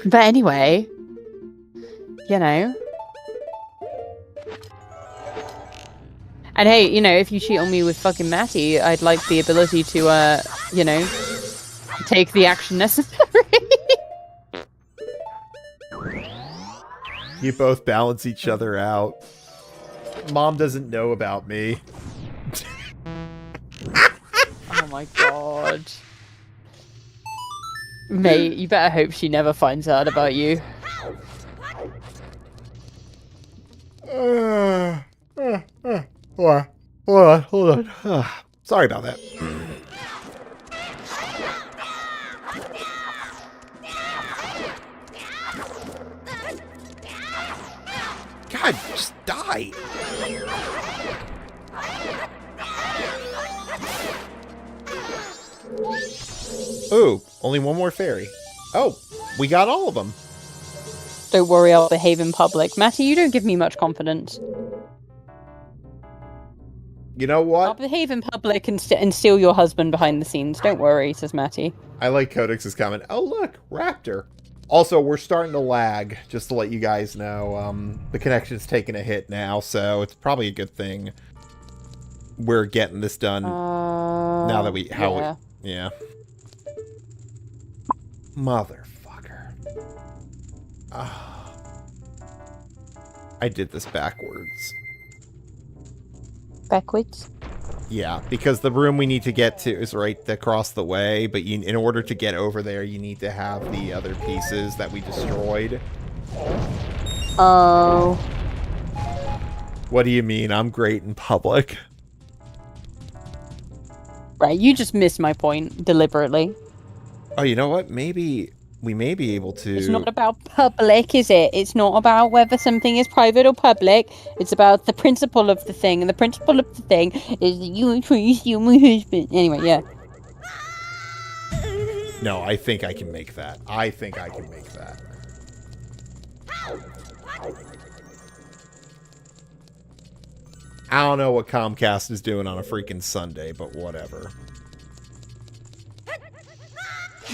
But anyway, you know. And hey, you know, if you cheat on me with fucking Matty, I'd like the ability to, you know, take the action necessary. You both balance each other out. Mom doesn't know about me. Oh my god. Mate, you better hope she never finds out about you. Hold on. Sorry about that. God, just die. Ooh, only one more fairy. Oh, we got all of them. Don't worry, I'll behave in public. Matty, you don't give me much confidence. You know what? I'll behave in public and steal your husband behind the scenes. Don't worry, says Matty. I like Codex's comment. Oh, look, Raptor. Also, we're starting to lag, just to let you guys know. The connection's taking a hit now, so it's probably a good thing we're getting this done now that we... Yeah. Motherfucker. I did this backwards. Backwards? Yeah, because the room we need to get to is right across the way, but in order to get over there, you need to have the other pieces that we destroyed. Oh. What do you mean? I'm great in public. Right, you just missed my point deliberately. Oh, you know what? Maybe we may be able to... It's not about public, is it? It's not about whether something is private or public. It's about the principle of the thing. And the principle of the thing is that you and Chris, you and my husband. Anyway, yeah. No, I think I can make that. I don't know what Comcast is doing on a freaking Sunday, but whatever.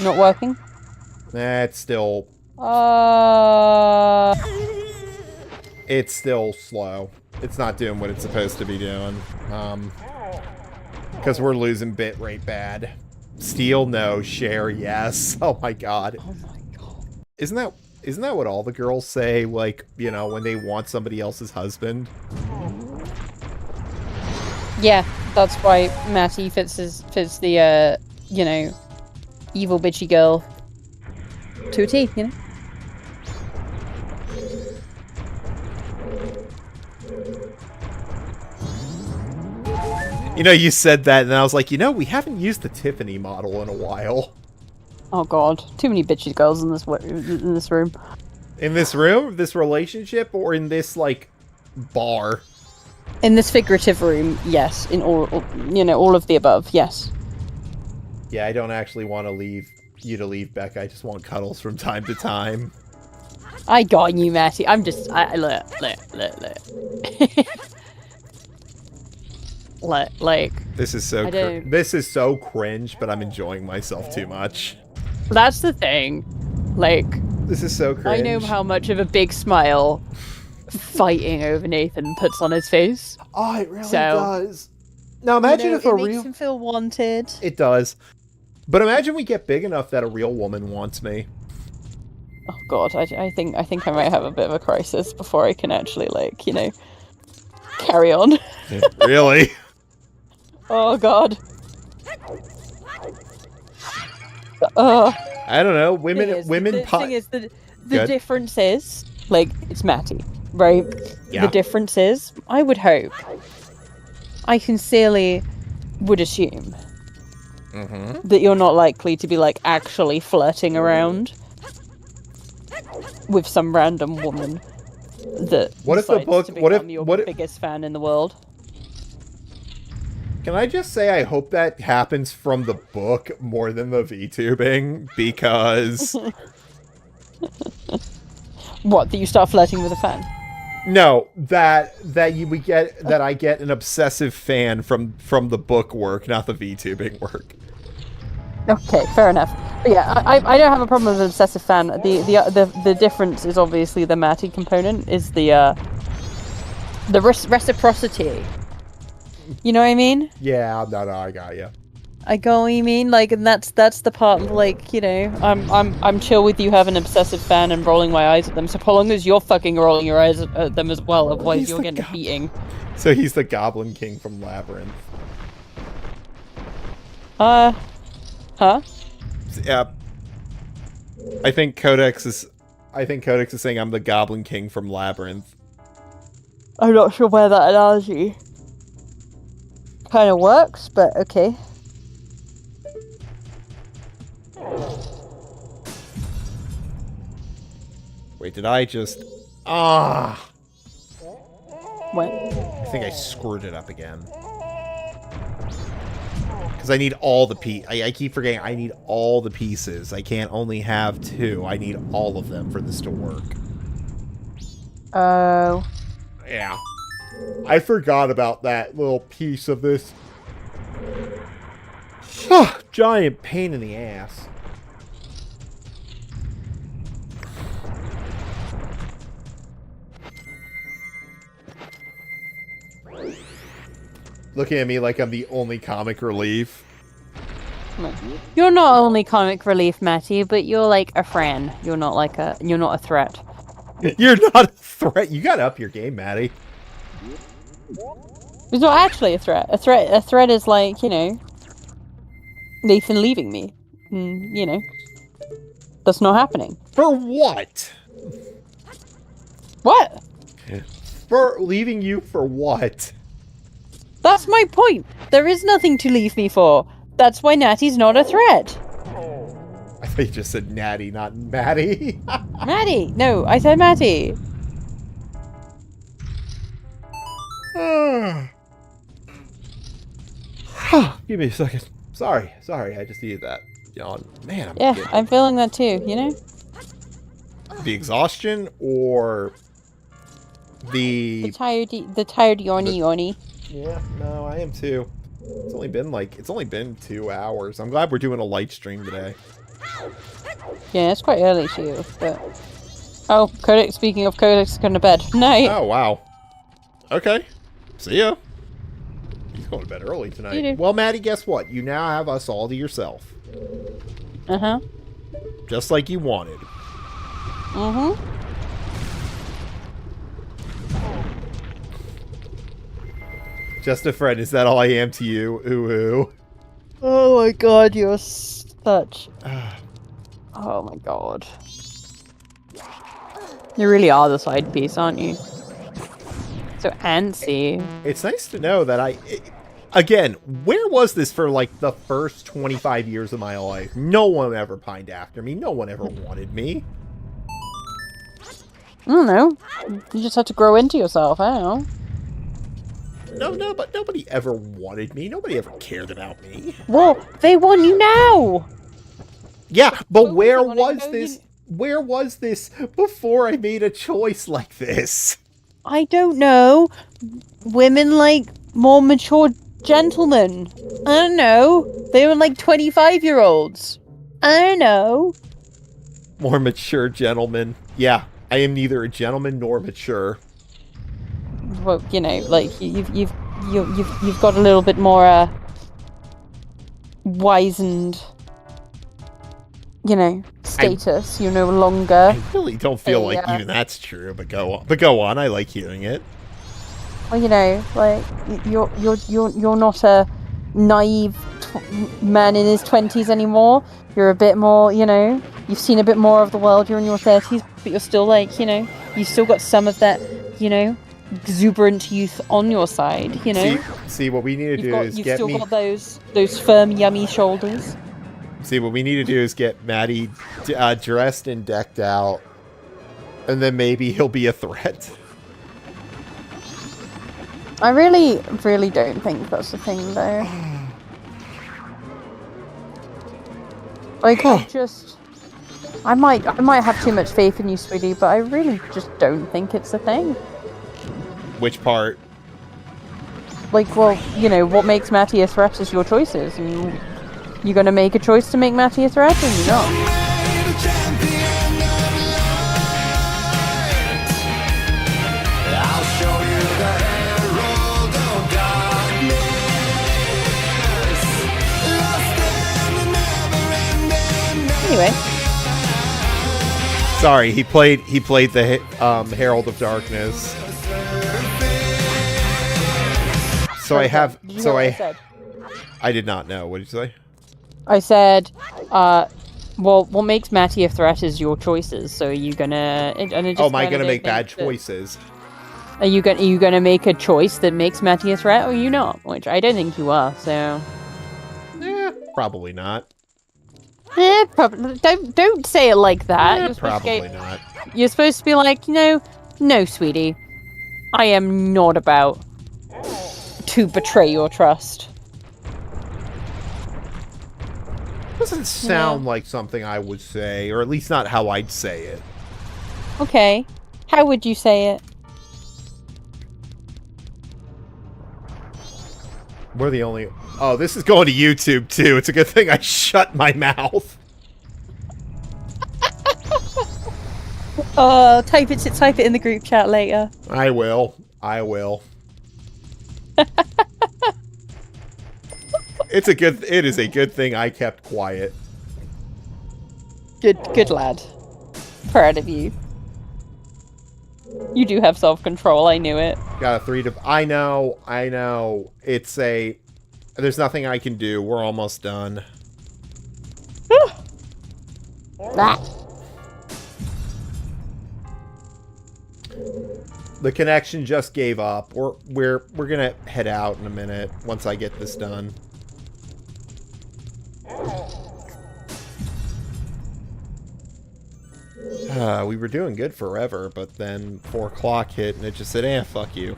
Not working? It's still... It's still slow. It's not doing what it's supposed to be doing. Because we're losing bit rate bad. Steal, no. Share, yes. Oh my god. Oh my god. Isn't that what all the girls say, like, you know, when they want somebody else's husband? Yeah, that's why Matty fits the, you know, evil bitchy girl to a T, you know? You know, you said that, and I was like, you know, we haven't used the Tiffany model in a while. Oh god, too many bitchy girls in this room. In this room? This relationship? Or in this, like, bar? In this figurative room, yes. In all, you know, all of the above, yes. Yeah, I don't actually want to leave you to leave, Becca. I just want cuddles from time to time. I got you, Matty. I'm just... look. Like... This is so cringe, but I'm enjoying myself too much. That's the thing. Like... This is so cringe. I know how much of a big smile fighting over Nathan puts on his face. Oh, it really does. Now imagine if it makes him feel wanted. It does. But imagine we get big enough that a real woman wants me. Oh god, I think I might have a bit of a crisis before I can actually, like, you know, carry on. Really? Oh god. I don't know. The thing is, the difference is, like, it's Matty, right? Yeah. The difference is, I would hope, I sincerely would assume that you're not likely to be, like, actually flirting around with some random woman that your biggest fan in the world. Can I just say I hope that happens from the book more than the VTubing, because what, that you start flirting with a fan? No, that I get an obsessive fan from the book work, not the VTubing work. Okay, fair enough. But yeah, I don't have a problem with an obsessive fan. The difference is obviously the Matty component is the reciprocity. You know what I mean? Yeah, no, I got you. I go what you mean, like, and that's the part of, like, you know, I'm chill with you having an obsessive fan and rolling my eyes at them. So long as you're fucking rolling your eyes at them as well, otherwise you're getting a beating. So he's the Goblin King from Labyrinth. Huh? Yeah. I think Codex is saying I'm the Goblin King from Labyrinth. I'm not sure where that analogy kind of works, but okay. Wait, did I just... What? I think I screwed it up again. Because I need all the I keep forgetting I need all the pieces. I can't only have 2. I need all of them for this to work. Oh. Yeah. I forgot about that little piece of this. Giant pain in the ass. Looking at me like I'm the only comic relief. You're not only comic relief, Matty, but you're like a friend. You're not a threat. You're not a threat. You gotta up your game, Matty. It's not actually a threat. A threat is like, you know, Nathan leaving me. You know, that's not happening. For what? What? For leaving you for what? That's my point. There is nothing to leave me for. That's why Natty's not a threat. I thought you just said Natty, not Matty. Matty. No, I said Matty. Give me a second. Sorry. I just needed that yawn. Man, I'm feeling that too, you know? The exhaustion or the tired yawny. Yeah, no, I am too. It's only been 2 hours. I'm glad we're doing a light stream today. Yeah, it's quite early to you, but... Oh, Codex, speaking of Codex, is going to bed. Night! Oh, wow. Okay. See ya. He's going to bed early tonight. You do. Well, Maddie, guess what? You now have us all to yourself. Uh-huh. Just like you wanted. Mm-hmm. Just a friend. Is that all I am to you? Ooh, ooh. Oh my god, you're such... Oh my god. You really are the side piece, aren't you? So antsy. It's nice to know that again, where was this for like the first 25 years of my life? No one ever pined after me. No one ever wanted me. I don't know. You just had to grow into yourself. I don't know. no, but nobody ever wanted me. Nobody ever cared about me. Well, they want you now. Yeah, but Well, where they wanna was know this? you- Where was this before I made a choice like this? I don't know. Women like more mature gentlemen. I don't know. They were like 25-year-olds. I don't know. More mature gentleman. Yeah, I am neither a gentleman nor mature. Well, you know, like you've got a little bit more wizened, you know, status. You're no longer. I really don't feel like even that's true. But go on. But go on. I like hearing it. Well, you know, like you're not a naive man in his 20s anymore. You're a bit more, you know, you've seen a bit more of the world. You're in your 30s, but you're still like, you know, you've still got some of that, you know, exuberant youth on your side. You know, see what we need to do is you've get still me. got those firm, yummy shoulders. See what we need to do is get Maddie dressed and decked out, and then maybe he'll be a threat. I really, really don't think that's the thing, though. Like, I might have too much faith in you, sweetie, but I really just don't think it's a thing. Which part? Like, well, you know, what makes Matty a threat is your choices, and you're gonna make a choice to make Matty a threat, and you're not. Anyway. Sorry, he played the Herald of Darkness. So I did not know. What did you say? I said, well, what makes Matty a threat is your choices. So are you gonna? Am I gonna make bad choices? Are you gonna make a choice that makes Matty a threat, or are you not? Which I don't think you are. So. Probably not. Probably. Don't say it like that. Probably not. You're supposed to be like, no, sweetie. I am not about to betray your trust. Doesn't sound like something I would say, or at least not how I'd say it. Okay. How would you say it? We're the only... Oh, this is going to YouTube, too. It's a good thing I shut my mouth. Type it in the group chat later. I will. It is a good thing I kept quiet. Good lad. Proud of you. You do have self-control, I knew it. Got a 3 to... I know. It's a... There's nothing I can do. We're almost done. The connection just gave up. We're gonna head out in a minute once I get this done. We were doing good forever, but then 4 o'clock hit and it just said, fuck you.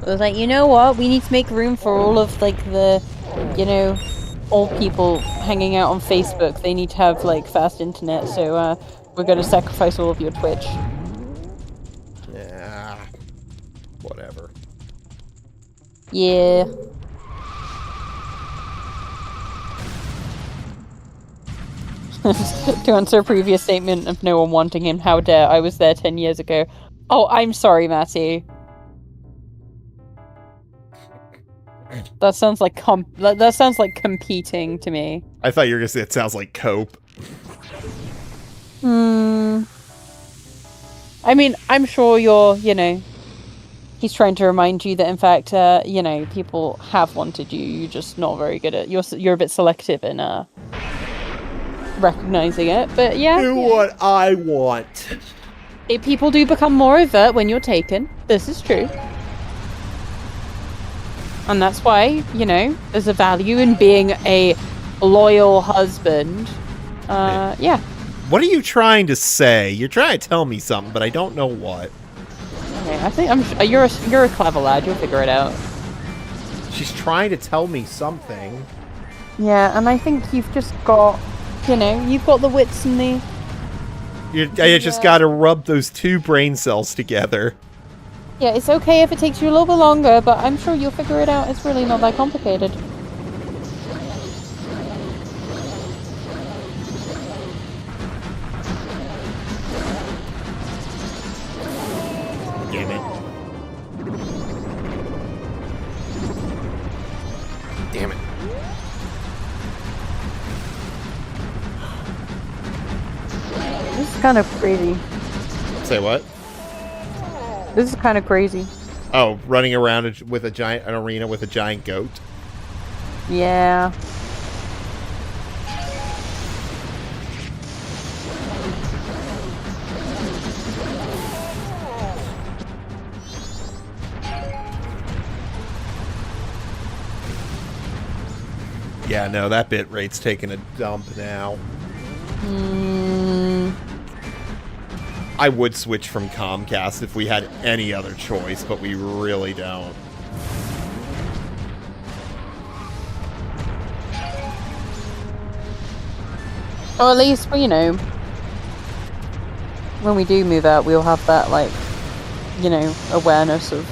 I was like, you know what? We need to make room for all of, like, the, old people hanging out on Facebook. They need to have, like, fast internet, so, we're gonna sacrifice all of your Twitch. Yeah. Whatever. Yeah. To answer a previous statement of no one wanting him, how dare I was there 10 years ago. Oh, I'm sorry, Matty. That sounds like that sounds like competing to me. I thought you were gonna say it sounds like cope. I mean, I'm sure you're, he's trying to remind you that, in fact, people have wanted you. You're just not very good at. You're a bit selective in recognizing it. But yeah, do what I want. People do become more overt when you're taken. This is true. And that's why, there's a value in being a loyal husband. Yeah. What are you trying to say? You're trying to tell me something, but I don't know what. okay. I think you're a clever lad. You'll figure it out. She's trying to tell me something. Yeah, and I think you've just got, you've got the wits and the. You just gotta rub those two brain cells together. Yeah, it's okay if it takes you a little bit longer, but I'm sure you'll figure it out. It's really not that complicated. Damn it. Damn it. This is kind of crazy. Say what? This is kind of crazy. Oh, running around with an arena with a giant goat. Yeah. Yeah, no, that bit rate's taking a dump now. I would switch from Comcast if we had any other choice, but we really don't. Or at least, when we do move out, we'll have that, awareness of...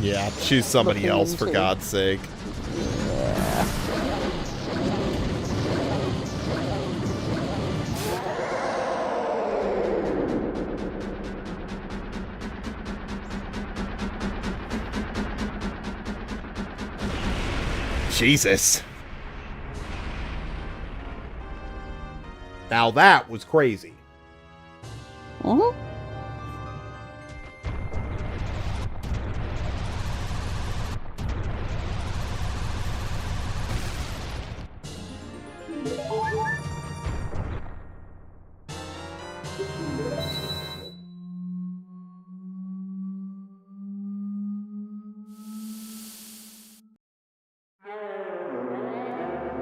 Yeah, choose somebody else, for God's sake. Yeah. Jesus. Now that was crazy. Mm-hmm.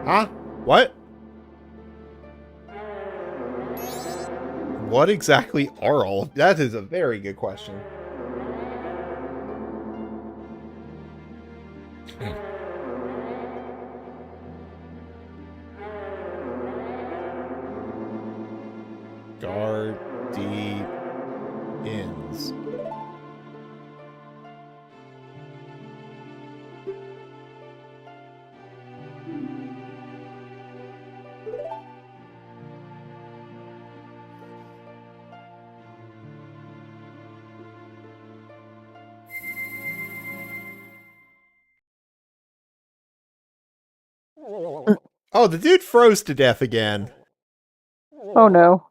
Huh? What? What exactly are all of... That is a very good question. Guardians. Oh, the dude froze to death again. Oh no.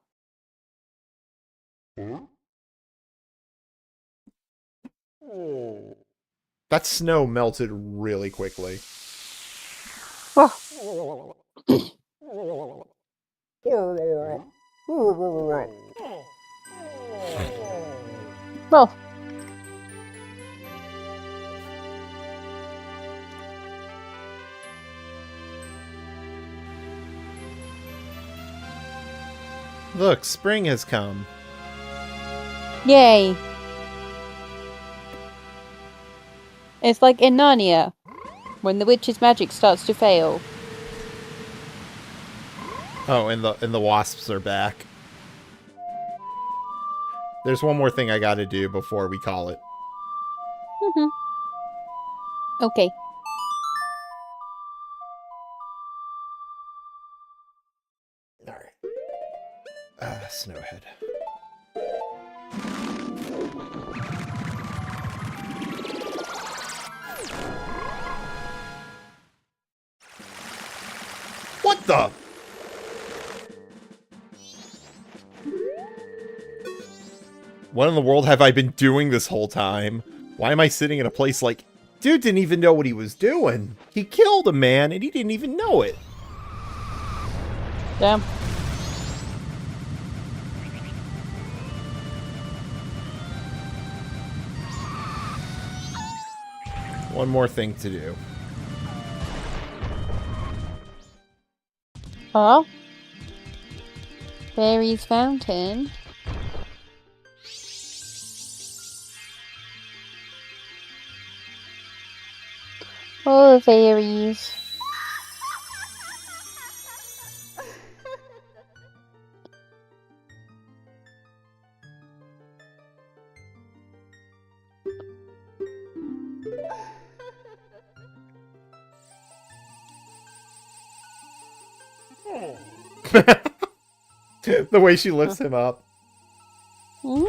That snow melted really quickly. Oh. Well. Look, spring has come. Yay. It's like in Narnia, when the witch's magic starts to fail. Oh, and the wasps are back. There's one more thing I gotta do before we call it. Mm-hmm. Okay. Alright. Snowhead. What the? What in the world have I been doing this whole time? Why am I sitting in a place like... Dude didn't even know what he was doing. He killed a man and he didn't even know it. Damn. One more thing to do. Oh. Fairy's Fountain. Oh, fairies. The way she lifts him up. Hmm?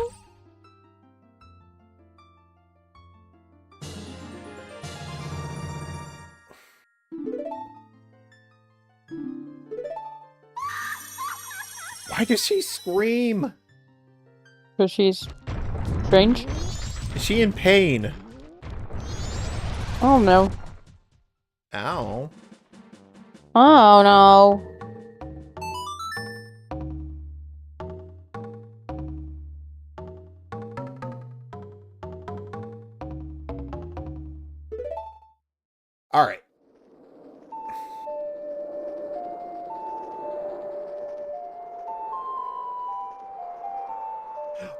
Why does she scream? Because she's strange. Is she in pain? Oh no. Ow. Oh no. All right.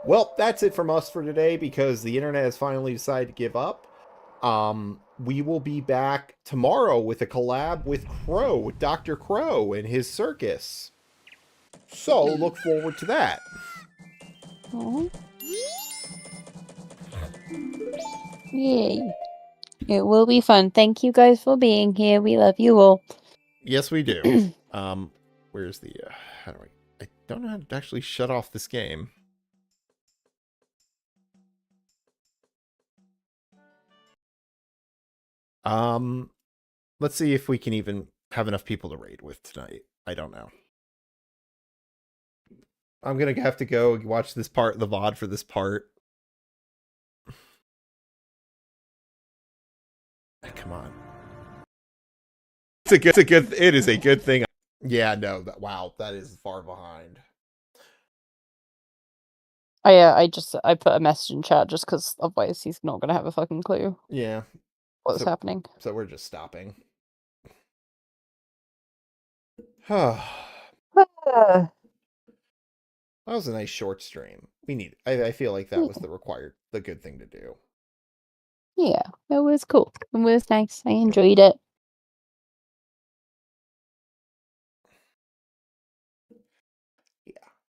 Well, that's it from us for today because the internet has finally decided to give up. We will be back tomorrow with a collab with Crow, with Dr. Crow and his circus. So look forward to that. Oh. Yay. It will be fun. Thank you guys for being here. We love you all. Yes, we do. Where's the how do I don't know how to actually shut off this game. Let's see if we can even have enough people to raid with tonight. I don't know. I'm gonna have to go watch this part of the VOD for this part. Come on. It is a good thing. Yeah, no, wow, that is far behind. I put a message in chat just because otherwise he's not gonna have a fucking clue. Yeah. What's happening? So we're just stopping. That was a nice short stream. I feel like that was the good thing to do. Yeah, it was cool. It was nice. I enjoyed it.